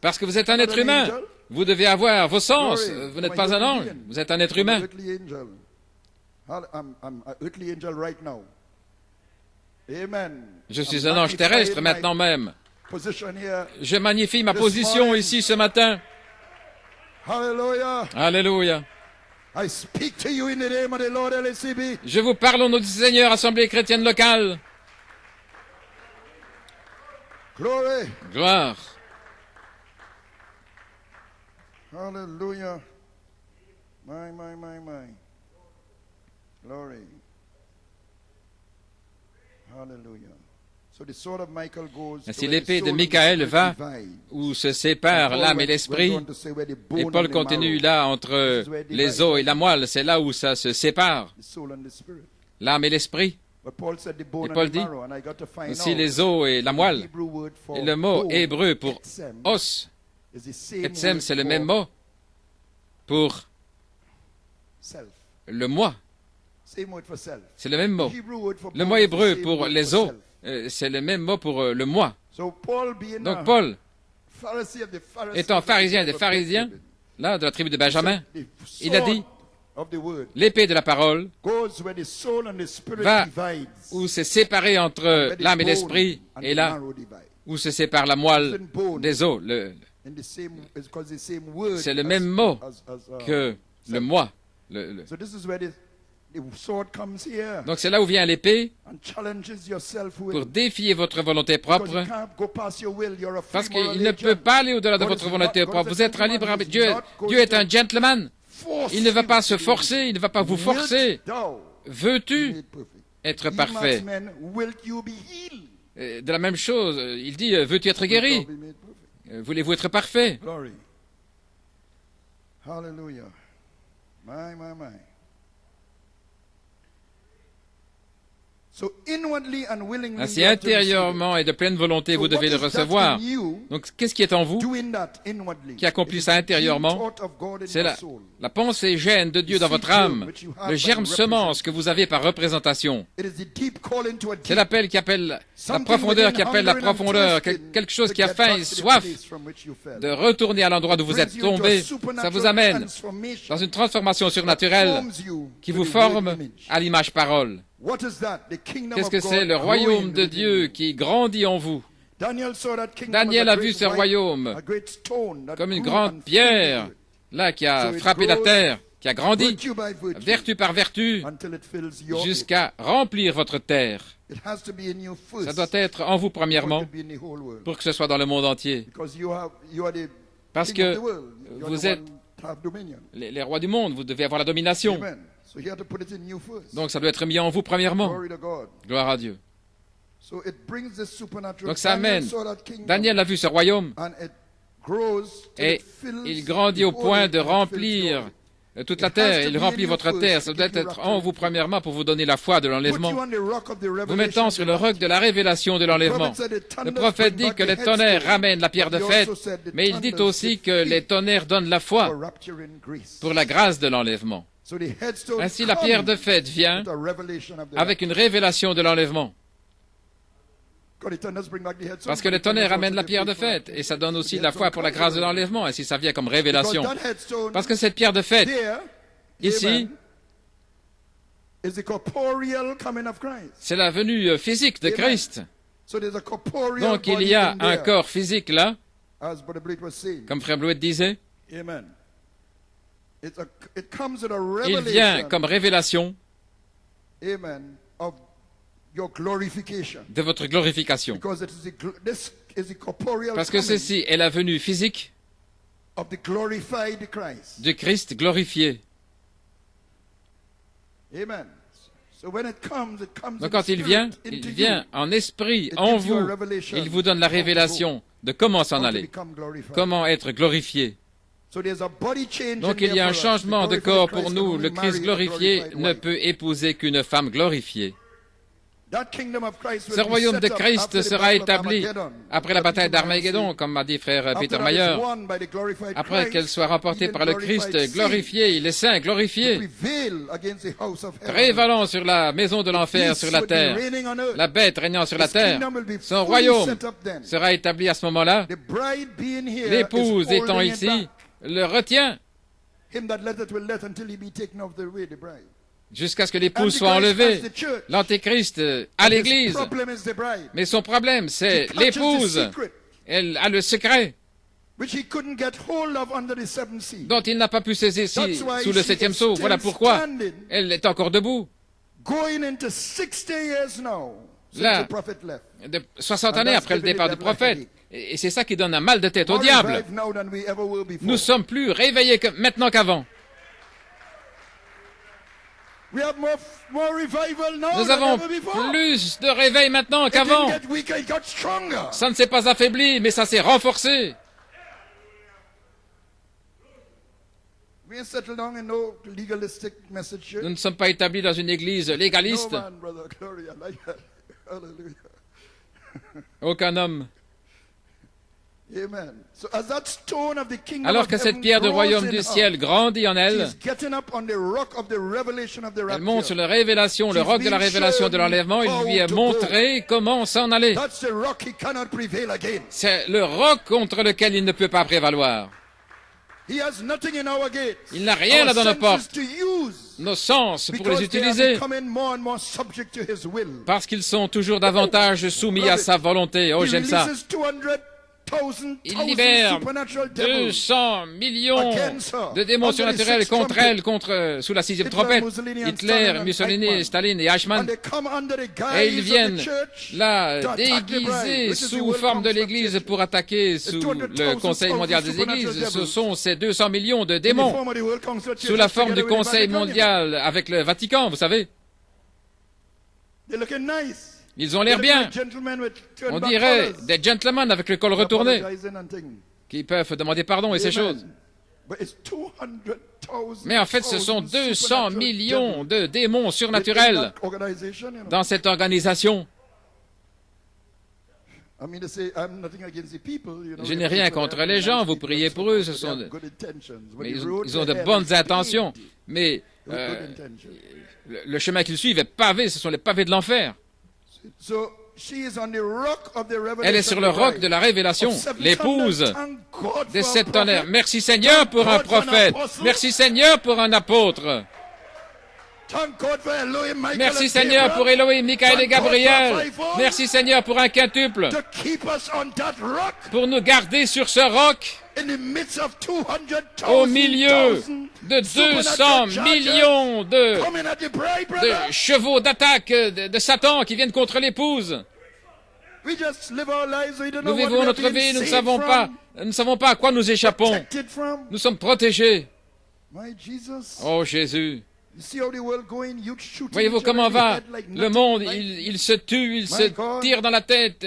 Parce que vous êtes un être humain. Vous devez avoir vos sens. Vous n'êtes pas un ange. Vous êtes un être humain. Je suis un ange terrestre maintenant même. Je magnifie ma position ici ce matin. Alléluia. Je vous parle au nom du Seigneur, Assemblée chrétienne locale. Gloire.
Hallelujah. My. Glory. Hallelujah.
Ainsi l'épée de Michael va où se séparent l'âme et l'esprit. Et Paul continue là entre les os et la moelle. C'est là où ça se sépare. L'âme et l'esprit. Et Paul dit aussi les os et la moelle. Et le mot hébreu pour os, etsem, c'est le même mot pour le moi. C'est le même mot. Le mot hébreu pour les os, c'est le même mot pour le moi. Donc Paul, étant pharisien des pharisiens, là, de la tribu de Benjamin, il a dit, l'épée de la parole va où c'est séparé entre l'âme et l'esprit, et là où se sépare la moelle des os. C'est le même mot que le moi. Donc c'est là où vient l'épée pour défier votre volonté propre, parce qu'il ne peut pas aller au-delà de votre volonté propre. Vous êtes un libre arbitre. Dieu est un gentleman. Il ne va pas se forcer, il ne va pas vous forcer. Veux-tu être parfait? De la même chose, il dit, veux-tu être guéri? Voulez-vous être parfait?
Hallelujah. My.
Ainsi, intérieurement et de pleine volonté, vous devez le recevoir. Donc, qu'est-ce qui est en vous qui accomplit ça intérieurement? C'est la pensée gêne de Dieu dans votre âme, le germe semence que vous avez par représentation. C'est l'appel qui appelle la profondeur, quelque chose qui a faim et soif de retourner à l'endroit d'où vous êtes tombé. Ça vous amène dans une transformation surnaturelle qui vous forme à l'image parole. Qu'est-ce que c'est? Le royaume de Dieu qui grandit en vous. Daniel a vu ce royaume comme une grande pierre, là, qui a frappé la terre, qui a grandi, vertu par vertu, jusqu'à remplir votre terre. Ça doit être en vous premièrement, pour que ce soit dans le monde entier. Parce que vous êtes les rois du monde, vous devez avoir la domination. Donc ça doit être mis en vous premièrement. Gloire à Dieu. Donc ça amène. Daniel a vu ce royaume et il grandit au point de remplir toute la terre. Il remplit votre terre. Ça doit être en vous premièrement pour vous donner la foi de l'enlèvement. Vous mettant sur le roc de la révélation de l'enlèvement. Le prophète dit que les tonnerres ramènent la pierre de fête, mais il dit aussi que les tonnerres donnent la foi pour la grâce de l'enlèvement. Ainsi, la pierre de fête vient avec une révélation de l'enlèvement. Parce que les tonnerres ramènent la pierre de fête, et ça donne aussi la foi pour la grâce de l'enlèvement, ainsi ça vient comme révélation. Parce que cette pierre de fête, ici, c'est la venue physique de Christ. Donc il y a un corps physique là, comme Frère Bleuet disait. Il vient comme révélation de votre glorification. Parce que ceci est la venue physique du Christ glorifié. Donc quand il vient en esprit, en vous. Il vous donne la révélation de comment s'en aller, comment être glorifié. Donc il y a un changement de corps pour nous. Le Christ glorifié ne peut épouser qu'une femme glorifiée. Ce royaume de Christ sera établi après la bataille d'Armageddon, comme m'a dit frère Peter Mayer, après qu'elle soit remportée par le Christ glorifié, les saints glorifiés, prévalant sur la maison de l'enfer sur la terre, la bête régnant sur la terre. Son royaume sera établi à ce moment-là. L'épouse étant ici, le retient jusqu'à ce que l'épouse soit enlevée. L'Antéchrist a l'Église. Mais son problème, c'est l'épouse. Elle a le secret dont il n'a pas pu saisir sous le septième sceau. Voilà pourquoi elle est encore debout. Là, 60 années après le départ du prophète. Et c'est ça qui donne un mal de tête au diable. Nous sommes plus réveillés maintenant qu'avant. Nous avons plus de réveil maintenant qu'avant. Ça ne s'est pas affaibli, mais ça s'est renforcé. Nous ne sommes pas établis dans une église légaliste. Aucun homme. Alors que cette pierre du royaume du ciel grandit en elle, elle monte sur la révélation, le roc de la révélation de l'enlèvement, il lui est montré comment s'en aller. C'est le roc contre lequel il ne peut pas prévaloir. Il n'a rien là dans nos portes, nos sens pour les utiliser, parce qu'ils sont toujours davantage soumis à sa volonté. Oh, j'aime ça. Il libère 200 millions de démons surnaturels contre elle, sous la sixième trompette. Hitler, Mussolini, Staline et Eichmann. Et ils viennent là déguisés sous forme de l'Église pour attaquer sous le Conseil mondial des Églises. Ce sont ces 200 millions de démons sous la forme du Conseil mondial avec le Vatican, vous savez. Ils ont l'air bien. On dirait des gentlemen avec le col retourné qui peuvent demander pardon et ces choses. Mais en fait, ce sont 200 millions de démons surnaturels dans cette organisation. Je n'ai rien contre les gens, vous priez pour eux, mais ils ont de bonnes intentions. Mais le chemin qu'ils suivent est pavé, ce sont les pavés de l'enfer. Elle est sur le roc de la révélation, l'épouse des 7 tonnerres. Merci Seigneur pour un prophète. Merci Seigneur pour un apôtre. Merci Seigneur pour Elohim, Michaël et Gabriel. Merci Seigneur pour un quintuple. Pour nous garder sur ce roc. Au milieu de 200 millions de chevaux d'attaque de Satan qui viennent contre l'épouse. Nous vivons notre vie, nous ne savons pas à quoi nous échappons. Nous sommes protégés. Oh Jésus. Voyez-vous comment va le monde, il se tue, il se tire dans la tête.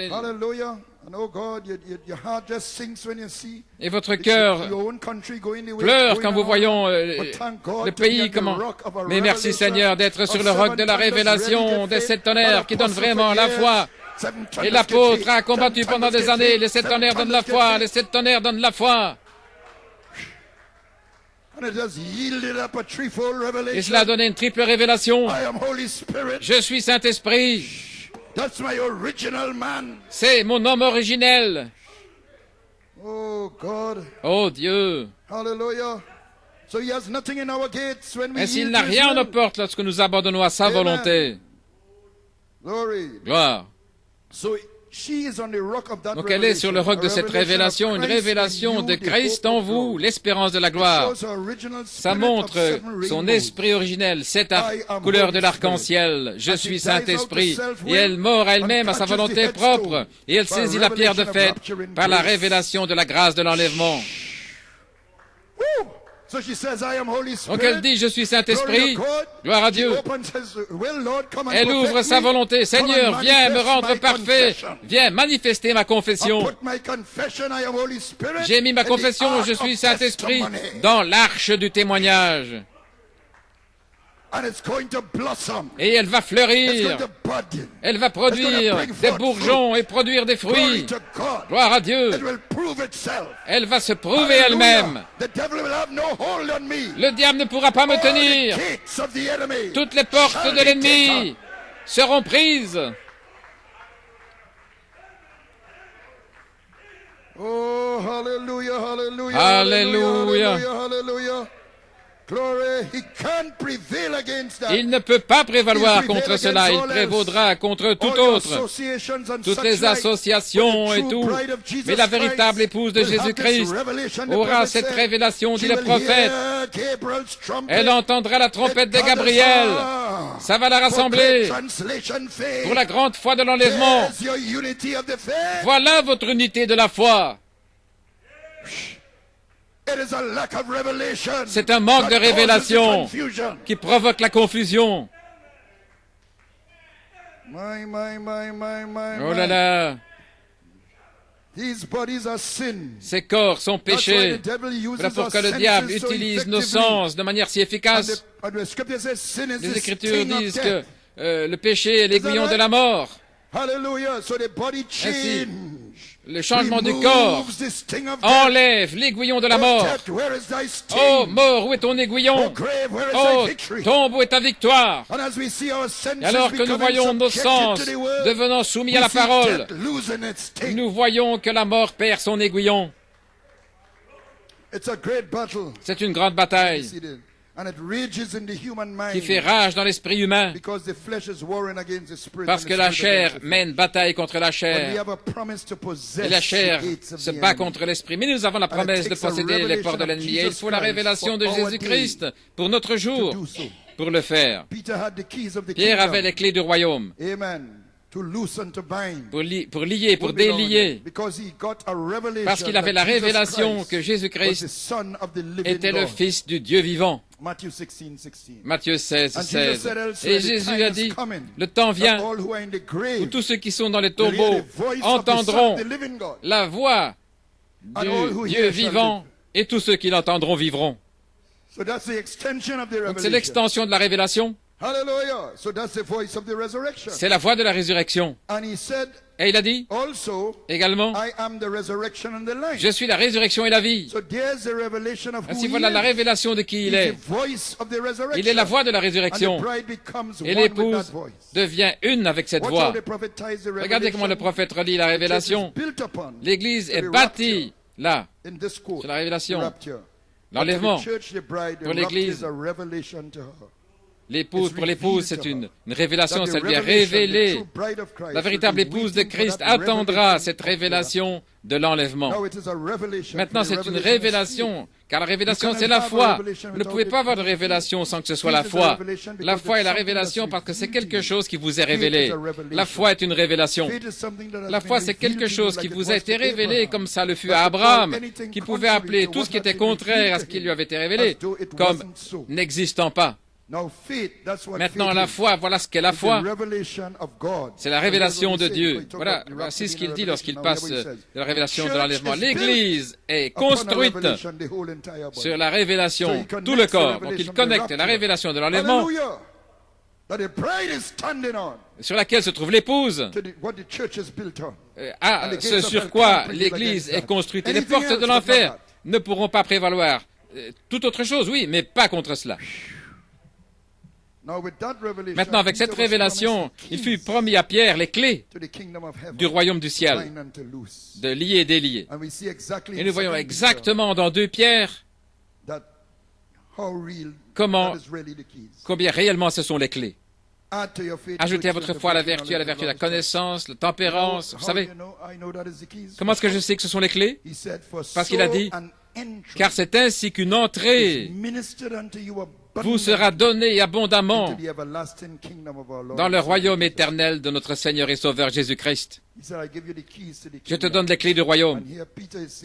Et votre cœur pleure quand vous voyez le pays comment. Mais merci Seigneur d'être sur le roc de la révélation des 7 tonnerres qui donnent vraiment la foi. Et l'apôtre a combattu pendant des années. Les 7 tonnerres donnent la foi. Les 7 tonnerres donnent la foi. Et cela a donné une triple révélation. Je suis Saint-Esprit. C'est mon homme originel. Oh Dieu. Et s'il n'a rien à nos portes lorsque nous abandonnons à sa volonté. Gloire. Donc elle est sur le roc de cette révélation, une révélation de Christ en vous, l'espérance de la gloire. Ça montre son esprit originel, cette couleur de l'arc-en-ciel. Je suis Saint-Esprit. Et elle mord elle-même à sa volonté propre. Et elle saisit la pierre de fête par la révélation de la grâce de l'enlèvement. Donc elle dit, je suis Saint-Esprit, gloire à Dieu. Elle ouvre sa volonté, Seigneur, viens me rendre parfait, viens manifester ma confession. J'ai mis ma confession, je suis Saint-Esprit, dans l'arche du témoignage. Et elle va fleurir. Elle va produire des bourgeons et produire des fruits. Gloire à Dieu. Elle va se prouver elle-même. Le diable ne pourra pas me tenir. Toutes les portes de l'ennemi seront prises.
Oh, hallelujah, hallelujah,
Alléluia.
hallelujah. Glory. He can't prevail against that.
Il ne peut pas prévaloir contre cela. Il prévaudra contre tout autre. Toutes les associations et tout. Mais la véritable épouse de Jésus-Christ aura cette révélation, dit le prophète. Elle entendra la trompette de Gabriel. Ça va la rassembler pour la grande foi de l'enlèvement. Voilà votre unité de la foi. C'est un manque de révélation qui provoque la confusion. Oh là là! Ces corps sont péchés. Voilà pourquoi le diable utilise nos sens de manière si efficace. Les Écritures disent que le péché est l'aiguillon de la mort. Ainsi, le changement du corps enlève l'aiguillon de la mort. Oh, mort, où est ton aiguillon? Oh, tombe, où est ta victoire? Et alors que nous voyons nos sens devenant soumis à la parole, nous voyons que la mort perd son aiguillon. C'est une grande bataille qui fait rage dans l'esprit humain, parce que la chair mène bataille contre la chair, et la chair se bat contre l'esprit. Mais nous avons la promesse de posséder les portes de l'ennemi, et il faut la révélation de Jésus-Christ pour notre jour, pour le faire. Pierre avait les clés du royaume. Pour lier, pour délier, parce qu'il avait la révélation que Jésus-Christ était le Fils du Dieu vivant. Matthieu 16, 16. Et Jésus a dit, le temps vient où tous ceux qui sont dans les tombeaux entendront la voix du Dieu vivant, et tous ceux qui l'entendront vivront. Donc c'est l'extension de la révélation. C'est la voix de la résurrection. Et il a dit également, je suis la résurrection et la vie. Ainsi voilà la révélation de qui il est. Il est la voix de la résurrection. Et l'épouse devient une avec cette voix. Regardez comment le prophète relit la révélation. L'Église est bâtie là, sur la révélation. L'enlèvement pour l'Église. Pour l'épouse, c'est une révélation, ça lui est révélé. La véritable épouse de Christ attendra cette révélation de l'enlèvement. Maintenant, c'est une révélation, car la révélation, c'est la foi. Vous ne pouvez pas avoir de révélation sans que ce soit la foi. La foi est la révélation parce que c'est quelque chose qui vous est révélé. La foi est une révélation. La foi, c'est quelque chose qui vous a été révélé, comme ça le fut à Abraham, qui pouvait appeler tout ce qui était contraire à ce qui lui avait été révélé comme n'existant pas. Maintenant, la foi, voilà ce qu'est la foi. C'est la révélation de Dieu. Voilà, c'est ce qu'il dit lorsqu'il passe de la révélation de l'enlèvement. L'Église est construite sur la révélation, tout le corps. Donc il connecte la révélation de l'enlèvement, sur laquelle se trouve l'épouse, à ce sur quoi l'Église est construite. Et les portes de l'enfer ne pourront pas prévaloir. Toute autre chose, oui, mais pas contre cela. Maintenant, avec cette révélation, il fut promis à Pierre les clés du royaume du ciel, de lier et délier. Et nous voyons exactement dans 2 Pierre combien réellement ce sont les clés. Ajoutez à votre foi la vertu la connaissance, la tempérance. Vous savez, comment est-ce que je sais que ce sont les clés? Parce qu'il a dit, car c'est ainsi qu'une entrée vous sera donnée abondamment dans le royaume éternel de notre Seigneur et Sauveur Jésus-Christ. Je te donne les clés du royaume.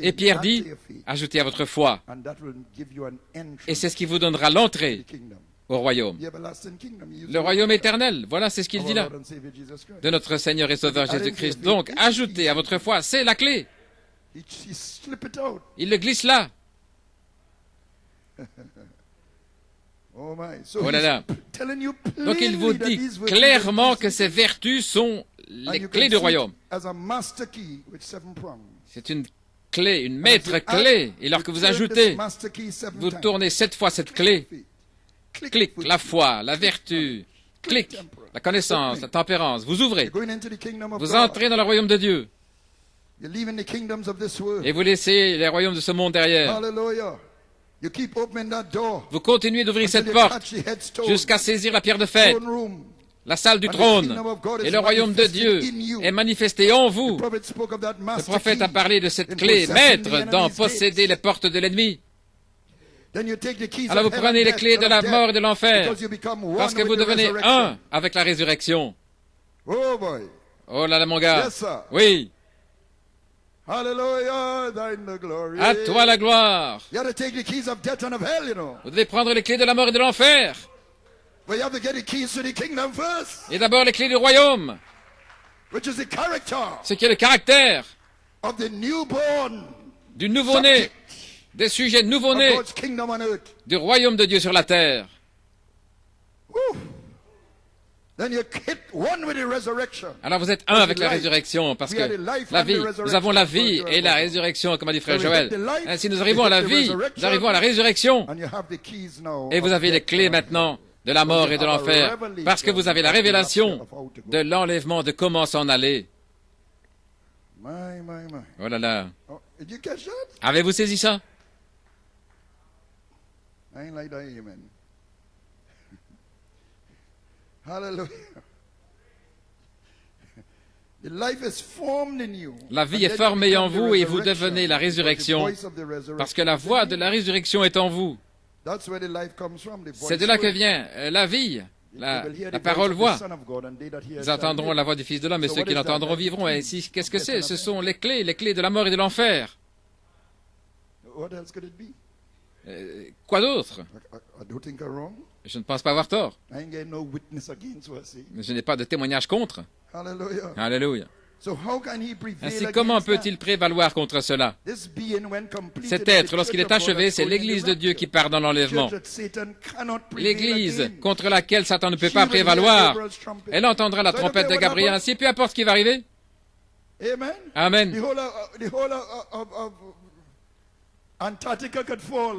Et Pierre dit, ajoutez à votre foi. Et c'est ce qui vous donnera l'entrée au royaume. Le royaume éternel, voilà, c'est ce qu'il dit là, de notre Seigneur et Sauveur Jésus-Christ. Donc, ajoutez à votre foi, c'est la clé. Il le glisse là.
Oh
Oh là là. Donc il vous dit clairement que ces vertus sont les clés du royaume. C'est une clé, une maître clé. Et lorsque vous ajoutez, vous tournez 7 fois cette clé. Clic, la foi, la vertu. Clic, la connaissance, la tempérance. Vous ouvrez. Vous entrez dans le royaume de Dieu. Et vous laissez les royaumes de ce monde derrière. Vous continuez d'ouvrir cette porte jusqu'à saisir la pierre de fête, la salle du trône. Et le royaume de Dieu est manifesté en vous. Le prophète a parlé de cette clé, maître, d'en posséder les portes de l'ennemi. Alors vous prenez les clés de la mort et de l'enfer, parce que vous devenez un avec la résurrection. Oh là là, mon gars. Oui. À toi la gloire. Vous devez prendre les clés de la mort et de l'enfer. Et d'abord les clés du royaume, ce qui est le caractère du nouveau-né, des sujets nouveau-nés du royaume de Dieu sur la terre. Alors vous êtes un avec la résurrection, parce que la vie, nous avons la vie et la résurrection, comme a dit frère Joël. Ainsi nous arrivons à la vie, nous arrivons à la résurrection, et vous avez les clés maintenant de la mort et de l'enfer, parce que vous avez la révélation de l'enlèvement, de comment s'en aller. Oh là là. Avez-vous saisi ça? La vie est formée en vous et vous devenez la résurrection, parce que la voix de la résurrection est en vous. C'est de là que vient la vie, la parole voix. Ils entendront la voix du Fils de l'homme et ceux qui l'entendront vivront. Et ici, qu'est-ce que c'est? Ce sont les clés de la mort et de l'enfer. Quoi d'autre? Je ne pense pas avoir tort. Je n'ai pas de témoignage contre. Alléluia. Ainsi, comment peut-il prévaloir contre cela? Cet être, lorsqu'il est achevé, c'est l'Église de Dieu qui part dans l'enlèvement. L'Église contre laquelle Satan ne peut pas prévaloir, elle entendra la trompette de Gabriel. Ainsi, peu importe ce qui va arriver. Amen.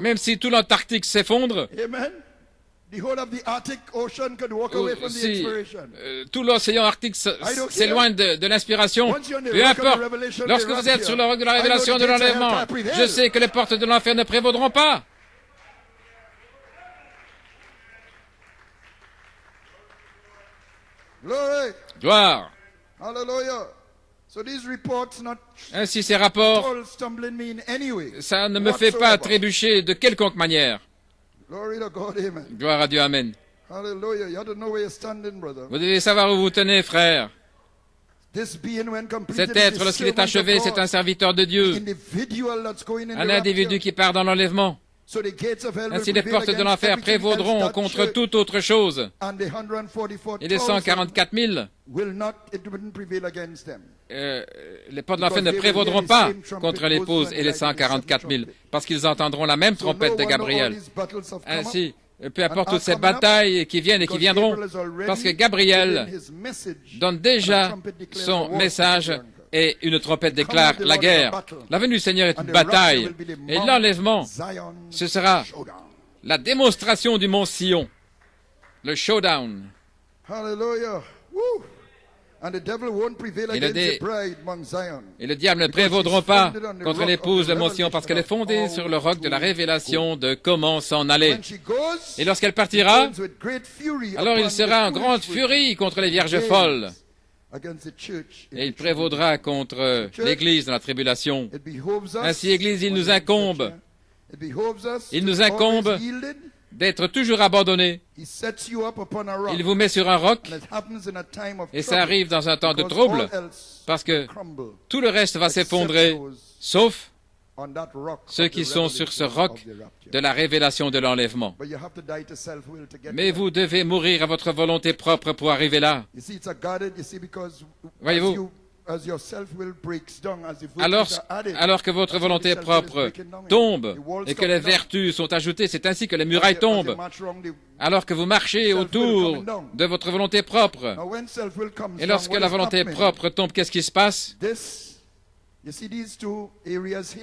Même si tout l'Antarctique s'effondre, si tout l'océan Arctique s'éloigne de l'inspiration, peu importe, lorsque vous êtes sur le roc de la révélation de l'enlèvement, je sais que les portes de l'enfer ne prévaudront pas. Gloire. Ainsi, ces rapports, ça ne me fait pas trébucher de quelconque manière. Gloire à Dieu, amen. Vous devez savoir où vous tenez, frère. Cet être, lorsqu'il est achevé, c'est un serviteur de Dieu, un individu qui part dans l'enlèvement. Ainsi, les portes de l'enfer prévaudront contre toute autre chose. Et les 144 000, les portes de l'enfer ne prévaudront pas contre l'épouse et les 144 000, parce qu'ils entendront la même trompette de Gabriel. Ainsi, peu importe toutes ces batailles qui viennent et qui viendront, parce que Gabriel donne déjà son message et une trompette déclare la guerre. La venue du Seigneur est une bataille, et l'enlèvement, ce sera la démonstration du mont Sion, le showdown. Et le diable ne prévaudra pas contre l'épouse de mont Sion, parce qu'elle est fondée sur le roc de la révélation de comment s'en aller. Et lorsqu'elle partira, alors il sera en grande furie contre les vierges folles. Et il prévaudra contre l'Église dans la tribulation. Ainsi, Église, il nous incombe d'être toujours abandonnés. Il vous met sur un roc, et ça arrive dans un temps de trouble, parce que tout le reste va s'effondrer, sauf ceux qui sont sur ce roc de la révélation de l'enlèvement. Mais vous devez mourir à votre volonté propre pour arriver là. Voyez-vous, alors que votre volonté propre tombe et que les vertus sont ajoutées, c'est ainsi que les murailles tombent. Alors que vous marchez autour de votre volonté propre. Et lorsque la volonté propre tombe, qu'est-ce qui se passe?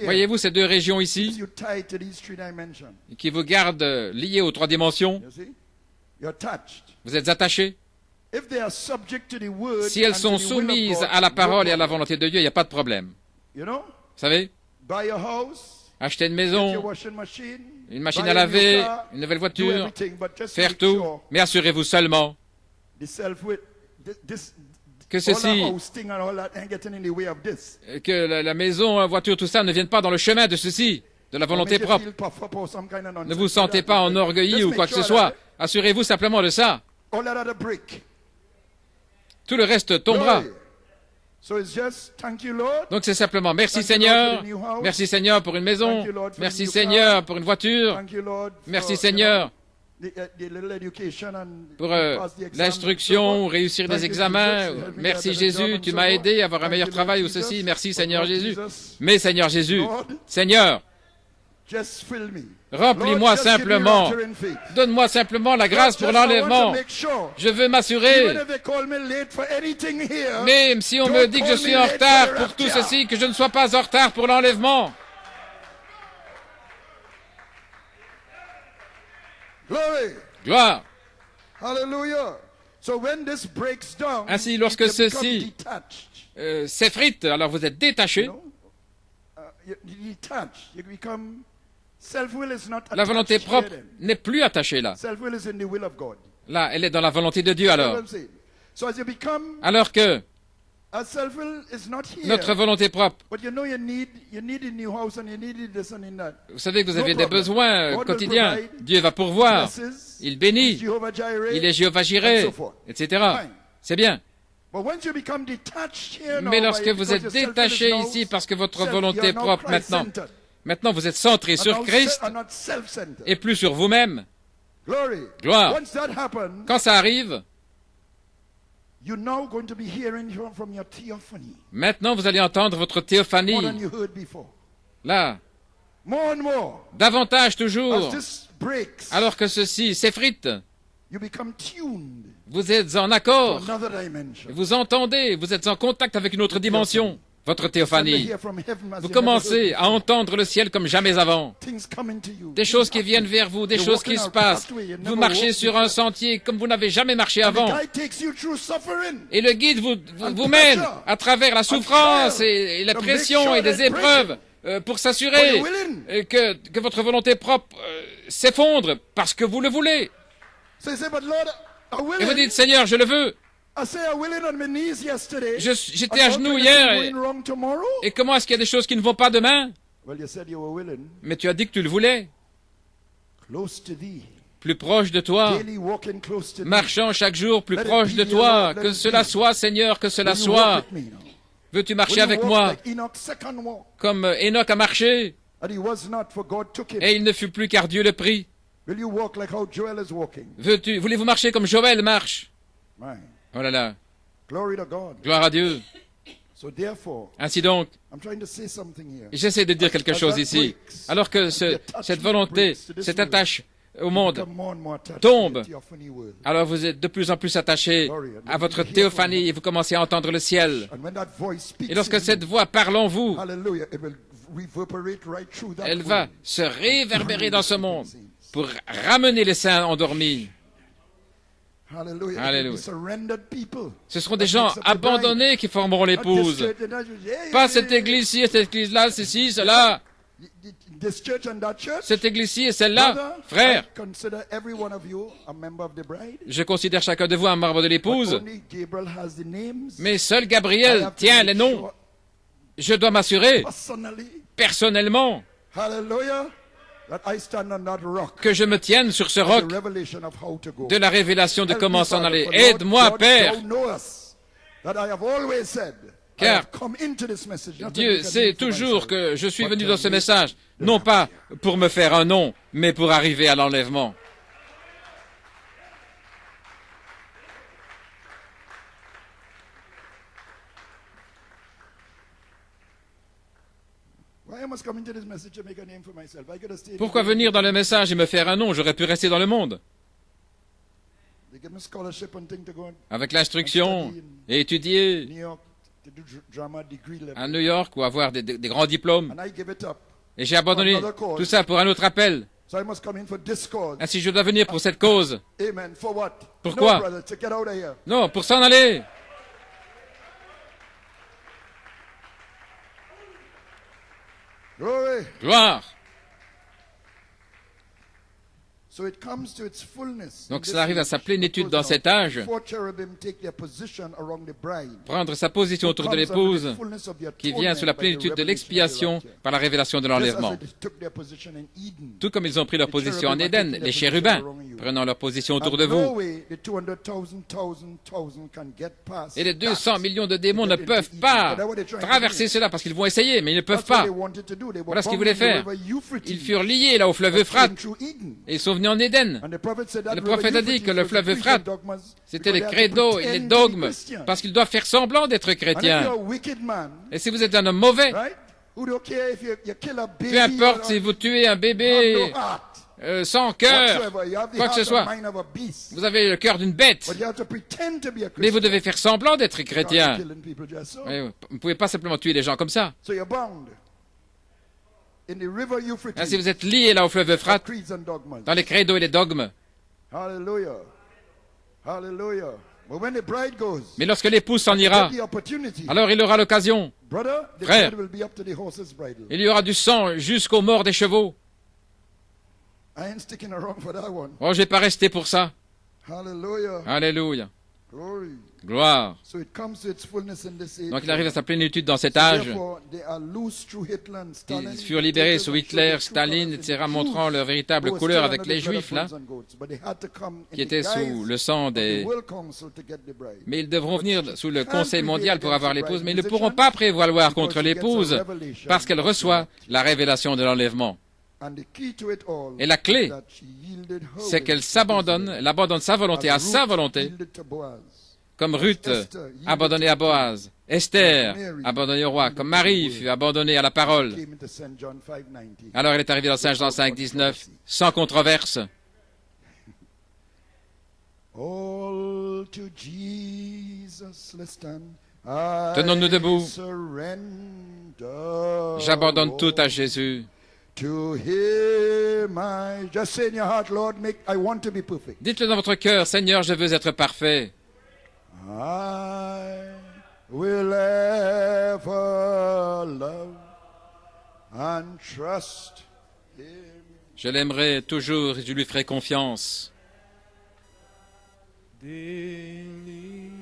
Voyez-vous ces deux régions ici qui vous gardent liés aux trois dimensions? Vous êtes attachés. Si elles sont soumises à la parole et à la volonté de Dieu, il n'y a pas de problème. Vous savez, acheter une maison, une machine à laver, une nouvelle voiture, faire tout, mais assurez-vous seulement que ceci, que la maison, la voiture, tout ça ne viennent pas dans le chemin de ceci, de la volonté propre. Ne vous sentez pas enorgueilli ou quoi que ce soit. Assurez-vous simplement de ça. Tout le reste tombera. Donc c'est simplement merci Seigneur pour une maison, merci Seigneur pour une voiture, merci Seigneur pour l'instruction, réussir des examens, merci Jésus, tu m'as aidé à avoir un meilleur travail ou ceci, merci Seigneur Jésus. Mais Seigneur Jésus, Seigneur, remplis-moi simplement. Donne-moi simplement la grâce pour l'enlèvement. Je veux m'assurer, même si on me dit que je suis en retard pour tout ceci, que je ne sois pas en retard pour l'enlèvement. Gloire. Ainsi, lorsque ceci s'effrite, alors vous êtes détaché. La volonté propre n'est plus attachée là. Là, elle est dans la volonté de Dieu alors. Alors que notre volonté propre, vous savez que vous avez des besoins quotidiens. Dieu va pourvoir. Il bénit. Il est Jéhovah Jireh, etc. C'est bien. Mais lorsque vous êtes détaché ici parce que votre volonté propre maintenant vous êtes centré sur Christ et plus sur vous-même. Gloire. Quand ça arrive, maintenant vous allez entendre votre théophanie. Là, davantage toujours, alors que ceci s'effrite. Vous êtes en accord, vous entendez, vous êtes en contact avec une autre dimension. Votre théophanie. Vous commencez à entendre le ciel comme jamais avant. Des choses qui viennent vers vous, des choses qui se passent. Vous marchez sur un sentier comme vous n'avez jamais marché avant. Et le guide vous mène à travers la souffrance et la pression et des épreuves pour s'assurer que votre volonté propre s'effondre parce que vous le voulez. Et vous dites, Seigneur, je le veux. J'étais à genoux hier et comment est-ce qu'il y a des choses qui ne vont pas demain? Mais tu as dit que tu le voulais. Plus proche de toi, marchant chaque jour plus proche de toi. Que cela soit, Seigneur, que cela soit. Veux-tu marcher avec moi comme Enoch a marché et il ne fut plus car Dieu le prit? Voulez-vous marcher comme Joël marche? Oh là là. Gloire à Dieu. Ainsi donc, j'essaie de dire quelque chose ici. Alors que cette volonté, cette attache au monde tombe, alors vous êtes de plus en plus attaché à votre théophanie et vous commencez à entendre le ciel. Et lorsque cette voix parle en vous, elle va se réverbérer dans ce monde pour ramener les saints endormis. Alléluia. Ce seront des gens abandonnés qui formeront l'épouse. Pas cette église-ci et cette église-là, ceci, cela. Cette église-ci et celle-là. Frère, je considère chacun de vous un membre de l'épouse, mais seul Gabriel tient les noms. Je dois m'assurer, personnellement, que je me tienne sur ce roc de la révélation de comment s'en aller. Aide-moi, Père, car Dieu sait toujours que je suis venu dans ce message, non pas pour me faire un nom, mais pour arriver à l'enlèvement. Pourquoi venir dans le message et me faire un nom? J'aurais pu rester dans le monde. Avec l'instruction et étudier à New York ou avoir des grands diplômes. Et j'ai abandonné tout ça pour un autre appel. Ainsi, je dois venir pour cette cause. Pourquoi? Non, pour s'en aller. Gloire. Donc cela arrive à sa plénitude dans cet âge, prendre sa position autour de l'épouse qui vient sous la plénitude de l'expiation par la révélation de l'enlèvement. Tout comme ils ont pris leur position en Éden, les chérubins, prenant leur position autour de vous. Et les 200 millions de démons ne peuvent pas traverser cela parce qu'ils vont essayer, mais ils ne peuvent pas. Voilà ce qu'ils voulaient faire. Ils furent liés là au fleuve Euphrate et ils sont venus en Éden. Le prophète a dit que le fleuve Euphrate, c'était les credos et les dogmes, parce qu'ils doivent faire semblant d'être chrétiens. Et si vous êtes un homme mauvais, peu importe si vous tuez un bébé sans cœur, quoi que ce soit, vous avez le cœur d'une bête, mais vous devez faire semblant d'être chrétien. Vous ne pouvez pas simplement tuer les gens comme ça. Ainsi, vous êtes liés là au fleuve Euphrate, dans les credos et les dogmes. Mais lorsque l'épouse s'en ira, alors il aura l'occasion. Frère, il y aura du sang jusqu'aux morts des chevaux. Oh, je ne vais pas rester pour ça. Alléluia. Gloire. Donc il arrive à sa plénitude dans cet âge. Ils furent libérés sous Hitler, Staline, etc., montrant leur véritable couleur avec les Juifs, là, qui étaient sous le sang des... Mais ils devront venir sous le Conseil mondial pour avoir l'épouse, mais ils ne pourront pas prévaloir contre l'épouse parce qu'elle reçoit la révélation de l'enlèvement. Et la clé, c'est qu'elle elle abandonne sa volonté à sa volonté, comme Ruth abandonnée à Boaz, Esther abandonnée au roi, comme Marie fut abandonnée à la parole. Alors elle est arrivée dans Saint Jean 5, 19, sans controverse. Tenons-nous debout. J'abandonne tout à Jésus. Dites-le dans votre cœur, Seigneur, je veux être parfait.
I will ever love and trust him.
Je l'aimerai toujours et je lui ferai confiance.
Daily,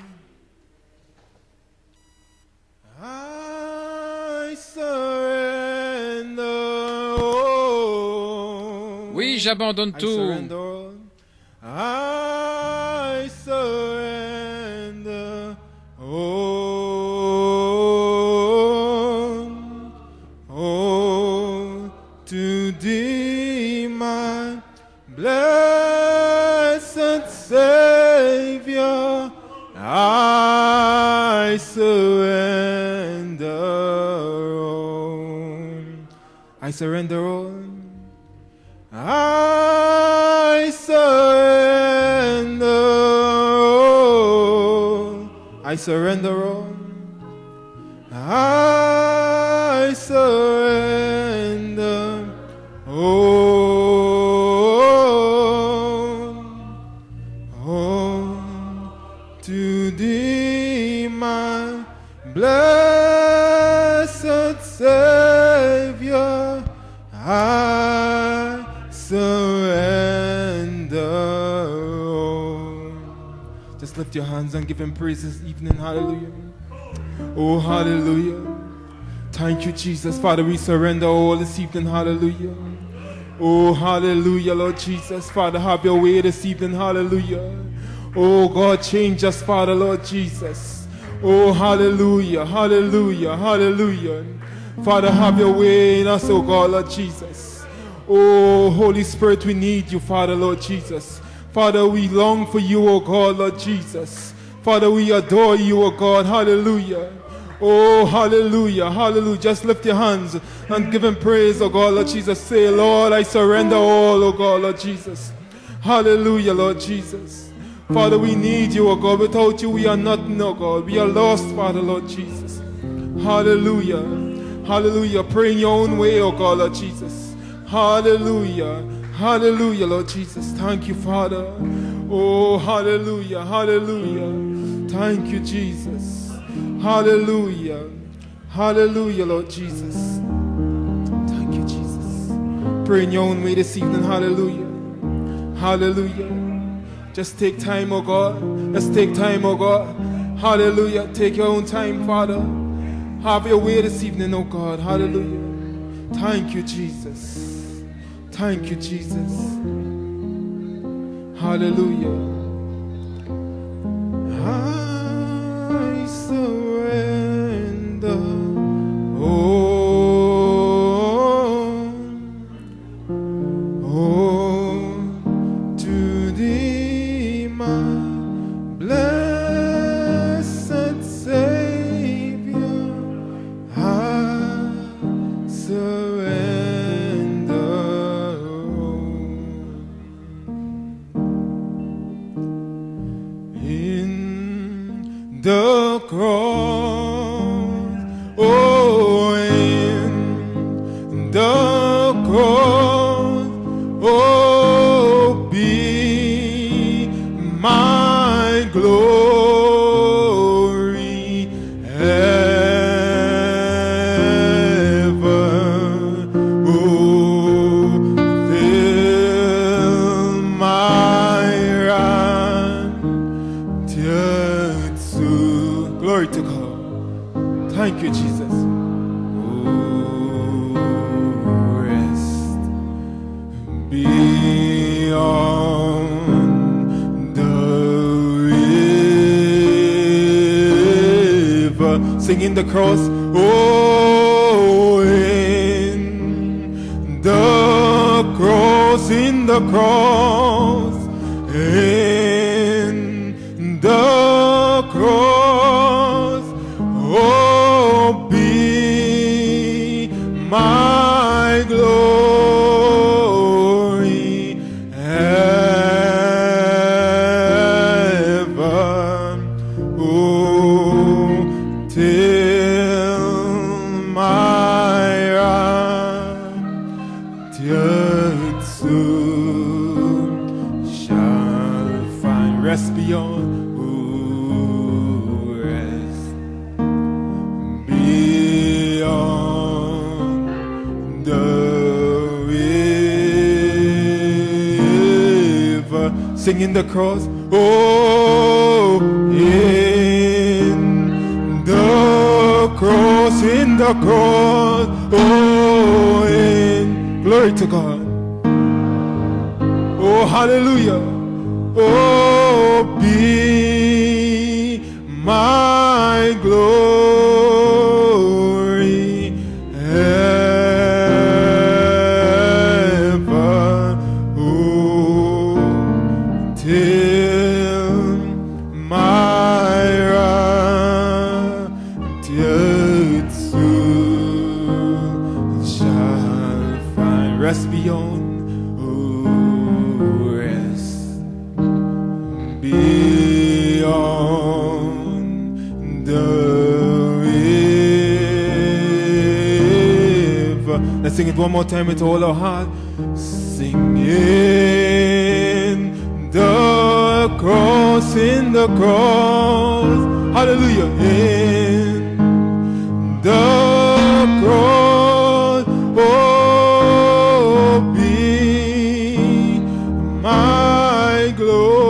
I surrender.
Oui, j'abandonne tout.
I surrender. To thee, my blessed Savior, I surrender all. I surrender all. I surrender all. I surrender all. I surrender all to thee, my blessed Savior. I surrender all. Just lift your hands and give him praise this evening. Hallelujah. Oh, hallelujah. Thank you, Jesus. Father, we surrender all this evening. Hallelujah. Oh, hallelujah, Lord Jesus. Father, have your way this evening. Hallelujah. Oh, God, change us, Father, Lord Jesus. Oh, hallelujah, hallelujah, hallelujah. Father, have your way in us, oh God, Lord Jesus. Oh, Holy Spirit, we need you, Father, Lord Jesus. Father, we long for you, oh God, Lord Jesus. Father, we adore you, oh God. Hallelujah. Oh, hallelujah, hallelujah. Just lift your hands and give him praise, oh God, Lord Jesus. Say, Lord, I surrender all, oh God, Lord Jesus. Hallelujah, Lord Jesus. Father, we need you, oh God. Without you, we are nothing, oh God. We are lost, Father, Lord Jesus. Hallelujah. Hallelujah. Pray in your own way, oh God, Lord Jesus. Hallelujah. Hallelujah, Lord Jesus. Thank you, Father. Oh, hallelujah. Hallelujah. Thank you, Jesus. Hallelujah. Hallelujah, Lord Jesus. Thank you, Jesus. Pray in your own way this evening. Hallelujah. Hallelujah. Just take time, oh God. Let's take time, oh God. Hallelujah. Take your own time, Father. Have your way this evening, oh God. Hallelujah. Thank you, Jesus. Thank you, Jesus. Hallelujah. I surrender. To thee, my blessed Savior, I surrender. In the cross, oh, in the cross, oh, be my glory ever. Oh, fill my raptured soul. Glory to God. Thank you, Jesus. Beyond the river, singing the cross, oh, in the cross, in the cross, in the cross, oh, be my glory. Rest beyond, oh, rest beyond the river, singing the cross, oh, in the cross, oh, in, glory to God, oh, hallelujah. Oh, be my glory ever. Oh, till my raptured soul shall find rest beyond. Beyond the river. Let's sing it one more time with all our heart. Singing the cross, in the cross. Hallelujah. In the cross, oh, be my glory.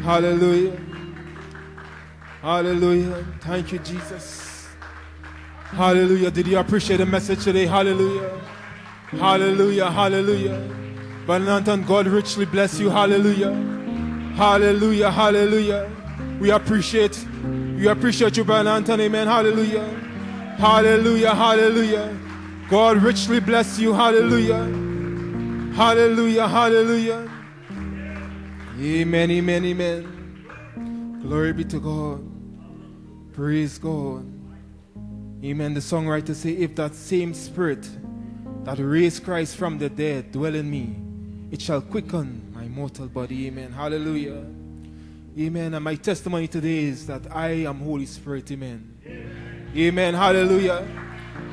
Hallelujah. Hallelujah. Thank you, Jesus. Hallelujah. Did you appreciate the message today? Hallelujah. Hallelujah. Hallelujah. Brother Anton, God richly bless you. Hallelujah. Hallelujah. Hallelujah. We appreciate you, Brother Anton. Amen. Hallelujah. Hallelujah. Hallelujah. God richly bless you. Hallelujah. Hallelujah. Hallelujah. Amen. Amen. Amen. Glory be to God. Praise God. Amen. The songwriter say, if that same spirit that raised Christ from the dead dwell in me, it shall quicken my mortal body. Amen. Hallelujah. Amen. And my testimony today is that I am Holy Spirit. Amen. Amen. Hallelujah.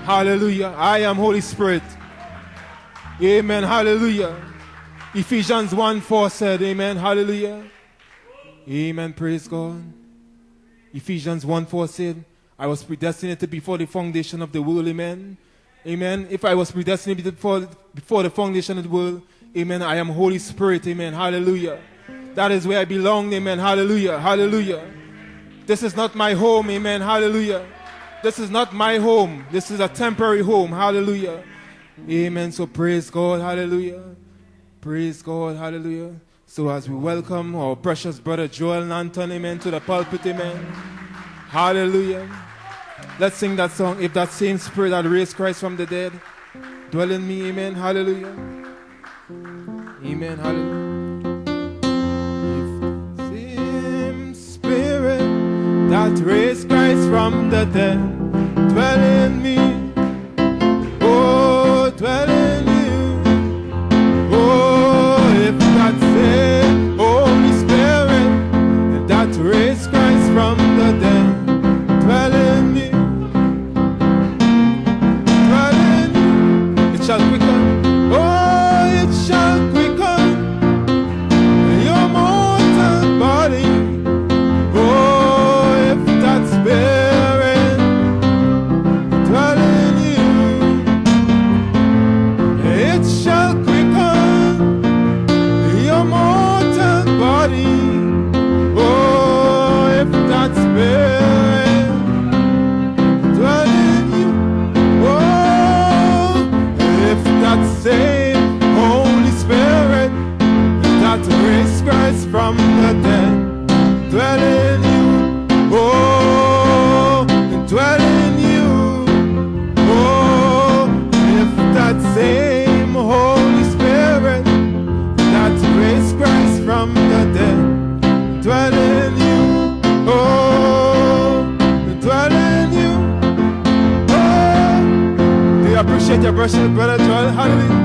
Hallelujah. I am Holy Spirit. Amen. Hallelujah. Ephesians 1:4 said, amen. Hallelujah. Amen. Praise God. Ephesians 1:4 said, I was predestinated before the foundation of the world. Amen. Amen. If I was predestinated before the foundation of the world, amen, I am Holy Spirit. Amen. Hallelujah. That is where I belong. Amen. Hallelujah. Hallelujah. This is not my home. Amen. Hallelujah. This is not my home. This is a temporary home. Hallelujah. Amen. So praise God. Hallelujah. Praise God. Hallelujah. So as we welcome our precious brother Joel Nanton, amen, to the pulpit, amen. Hallelujah. Let's sing that song. If that same spirit that raised Christ from the dead dwell in me, amen. Hallelujah. Amen. Hallelujah. If the same spirit that raised Christ from the dead dwell in me, oh, dwell in you. Oh, if that same Holy Spirit that raised Christ from the dead dwell in me, dwell in you, it shall quicken, oh, it shall quicken your mortal body. Oh, if that spirit dwell in you, it shall quicken your mortal body. Oh, if that spirit dwell in you, oh, if that same Holy Spirit that raised Christ from the dead dwell in you, oh, dwell in you, oh, if that same Holy Spirit that raised Christ from the dead dwell in you, oh, dwell in you, oh. Do you appreciate your brother Joel? Hallelujah.